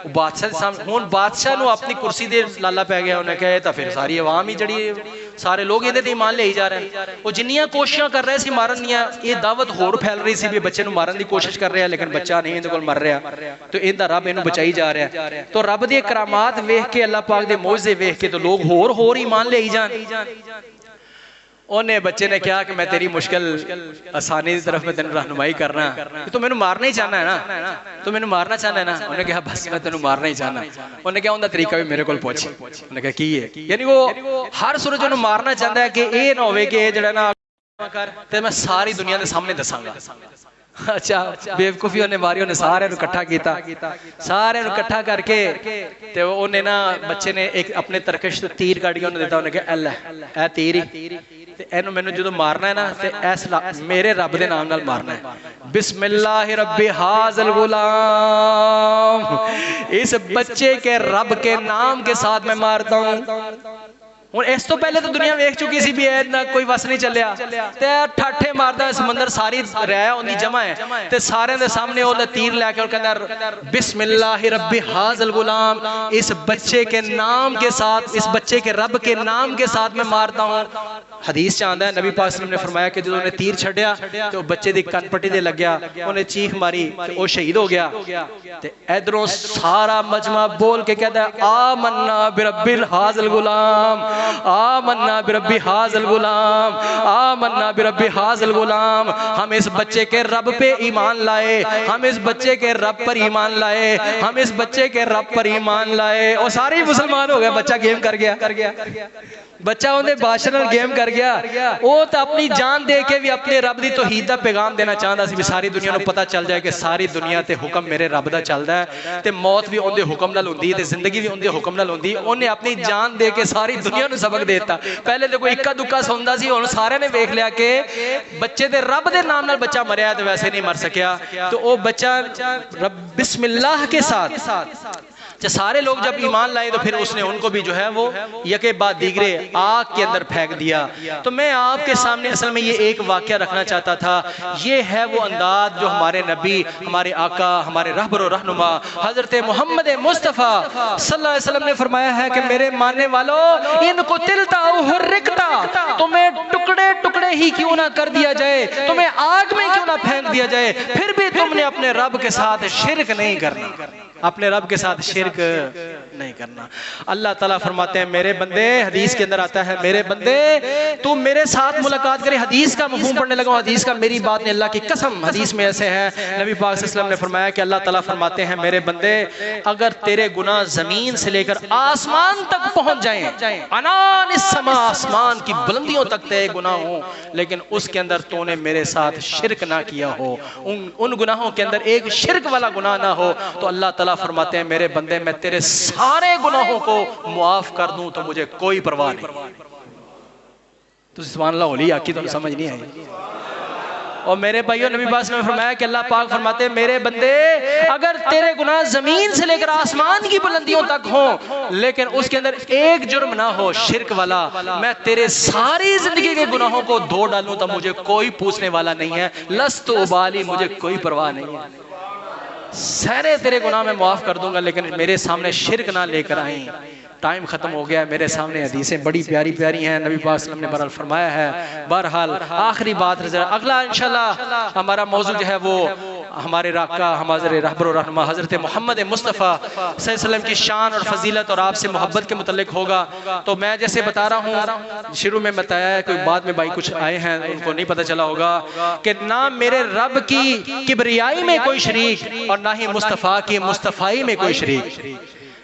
बादशाह के सामने हुण बादशाह नूं अपनी कुर्सी दे लाला पै गया। उन्हें कहा तो फिर सारी अवाम ही जड़ी सारे लोग इहदे ते ईमान ले ही जा रहे हैं। वो जिन्नियां कोशिशां कर रहे सी मारन दियां, ये दावत होर फैल रही सी भी बच्चे नूं मारन दी कोशिश कर रहे हैं लेकिन बच्चा नहीं इहदे कोल मर रहा, तो इहदा रब इहनूं बचाई जा रहा है। तो रब दी करामात वेख के, अल्लाह पाक दे मौजज़े वेख के तो लोग होर ईमान ले ही जान। उन्हें बच्चे ने कहा कि मैं तेरी मुश्किल आसानी की तरफ मैं तेन रहनुमाई करना, तो मैंने मारना ही चाहना है ना, तो मैंने मारना चाहना है ना। उन्हें कहा बस मैं तेन मारना ही चाहना। उन्हें क्या उनका तरीका भी मेरे को पूछ। उन्हें कहा की है, यानी वो हर सूरज उन्हें मारना चाहता है कि ये ना हो कि जड़ा ना ते मैं सारी दुनिया के सामने दसांगा। अच्छा बेवकूफी उन्हें मारी, उन्हें सारे इकट्ठा किया, सारे इकट्ठा करके ते उन्हें ना बच्चे ने एक अपने तरकश तीर कट के उन्हें दिता। उन्हें कहा ऐ तीर ही ते एनू मैनू जो मारना है ना ते ऐस मेरे रब दे नाम नाल मारना है। बिस्मिल्लाहि रब्बि हाज़ल गुलाम, इस बच्चे के रब के नाम के साथ मैं मारता हूँ। हुण इस तो पहले तो दुनिया वेख चुकी सी भी ना कोई वस नहीं चलिया ते ठाठे मारदा समंदर सारी रह उन्दी जमा है ते सारे दे सामने ओदा तीर लेके और कहंदा बिस्मिल्लाहि रब्बि हाज़ल गुलाम, इस बच्चे के नाम के साथ, इस बच्चे के रब के नाम के साथ मैं मारता हूँ। हदीस च आंदा है नबी पाक सल्लल्लाहु अलैहि वसल्लम ने फरमाया कि जो उन्हें तीर छड्या तो बच्चे दी कनपट्टी ते लग्या, उन्हें चीख मारी ते ओ शहीद हो गया। ते इधरों सारा मजमा बोल के कहता है आमन्ना बिरब्बिल हाज़ल गुलाम, आमन्ना बिरब्बि हाज़ल गुलाम, आमन्ना बिरब्बि हाज़ल गुलाम। हम इस बच्चे के रब पे ईमान लाए, हम इस बच्चे के रब पर ईमान लाए, हम इस बच्चे के रब पर ईमान लाए। और सारे मुसलमान हो गए, बच्चा गेम कर गया, बच्चा उन्हें बादशाह गेम कर गया। वो तो अपनी जान दे के भी अपने रब की तौहीद का पैगाम देना चाहता सी भी सारी दुनिया को पता चल जाए कि सारी दुनिया ते हुक्म मेरे रब का चलता है ते मौत भी उनके हुक्म नाल हुंदी है ते जिंदगी भी उनके हुक्म नाल हुंदी। उन्हें अपनी जान दे के सारी दुनिया को सबक देता। पहले तो कोई इक्का दुक्का सुनता सी, हुण सारे ने वेख लिया कि बच्चे दे रब दे नाम नाल बच्चा मरिया तो वैसे नहीं मर सकिया। तो वो बच्चा रब बिस्मिल्लाह के साथ सारे लोग जब ईमान लाए तो फिर उसने उनको भी जो है वो यके बाद दीगरे आग के अंदर फेंक दिया। तो मैं आपके सामने असल में ये एक वाकया रखना चाहता था। ये है वो अंदाज जो हमारे नबी, हमारे आका, हमारे रहबर और रहनुमा हजरत मोहम्मद मुस्तफ़ा सल्लल्लाहु अलैहि वसल्लम ने फरमाया है कि मेरे मानने वालों, इनको तिलता हुर्रिकता, तुम्हें टुकड़े टुकड़े ही क्यों ना कर दिया जाए, तुम्हें आग में क्यों ना फेंक दिया जाए, फिर भी तुमने अपने रब के साथ शिरक नहीं करना, अपने रब के साथ शिरक नहीं करना। अल्लाह ताला फरमाते हैं मेरे बंदे, हदीस के अंदर आता है मेरे बंदे तू मेरे साथ मुलाकात करे। हदीस का मफहूम पढ़ने लगा, हदीस का मेरी बात नहीं अल्लाह की कसम, हदीस में ऐसे है नबी पाक सल्लल्लाहु अलैहि वसल्लम ने फरमाया कि अल्लाह ताला फरमाते हैं मेरे बंदे अगर तेरे गुनाह जमीन से लेकर आसमान तक पहुंच जाएं, अनान इस समा, आसमान की बुलंदियों तक तेरे गुनाह हो, लेकिन उसके अंदर तूने मेरे साथ शिरक ना किया हो, उन गुनाहों के अंदर एक शिरक वाला गुनाह ना हो, तो अल्लाह ताला फरमाते हैं मेरे बंदे मैं तेरे सारे गुनाहों को मुआफ कर दूं तो मुझे कोई परवाह नहीं। तो सुभान अल्लाह होली आकी तो समझ नहीं आई। और मेरे भाइयों, नबी पाक ने फरमाया कि अल्लाह पाक फरमाते मेरे बंदे अगर तेरे गुनाह जमीन से लेकर आसमान की बुलंदियों तक हो लेकिन उसके अंदर एक जुर्म ना हो शिर्क वाला, मैं तेरे सारी जिंदगी के गुनाहों को धो डालूं तो मुझे कोई पूछने वाला नहीं है। लस्त उबाली, मुझे कोई परवाह नहीं है, सारे तेरे गुनाह मैं माफ कर दूंगा लेकिन मेरे सामने शिर्क ना लेकर आई। टाइम खत्म हो गया है, मेरे सामने हदीसें बड़ी प्यारी प्यारी हैं, नबी पाक सल्लल्लाहु अलैहि वसल्लम ने बहरहाल फरमाया है। बहरहाल आखिरी बात, अगला इंशाल्लाह हमारा मौजू जो है वो हमारे राका हमारे रहबर रहनुमा हज़रत मोहम्मद मुस्तफ़ा सल्लल्लाहु अलैहि वसल्लम की शान और फजीलत और आपसे मोहब्बत के मुतल्लिक होगा। तो मैं जैसे बता रहा हूँ, शुरू में बताया है, कोई बाद में भाई कुछ आए हैं उनको नहीं पता चला होगा कि ना मेरे रब की किबरियाई में कोई शरीक और ना ही मुस्तफ़ा की मुस्तफ़ाई में कोई शरीक,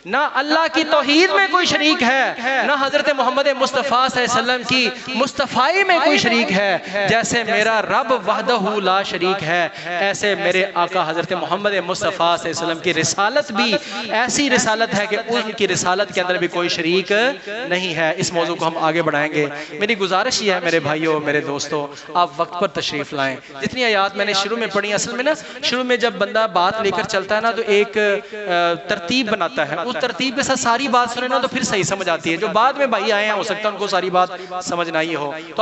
ना अल्लाह की तौहीद में कोई शरीक है, ना हजरत मोहम्मद मुस्तफ़ा सल्लल्लाहु अलैहि वसल्लम की मुस्तफ़ाई में कोई शरीक है। जैसे मेरा रब वहदहू ला शरीक है, ऐसे मेरे आका हजरत मोहम्मद मुस्तफ़ा सल्लल्लाहु अलैहि वसल्लम की रिसालत भी ऐसी रिसालत है कि उनकी रिसालत के अंदर भी कोई शरीक नहीं है। इस मौजू को हम आगे बढ़ाएंगे। मेरी गुजारिश ये है मेरे भाइयों, मेरे दोस्तों, आप वक्त पर तशरीफ़ लाएं। जितनी आयात मैंने शुरू में पढ़ी, असल में ना शुरू में जब बंदा बात लेकर चलता है ना तो एक तरतीब बनाता है, तरतीब के साथ सारी बात सुने ना तो फिर सही समझ आती है। जो बाद में भाई आए हैं हो सकता है उनको सारी बात समझ ना ही हो। तो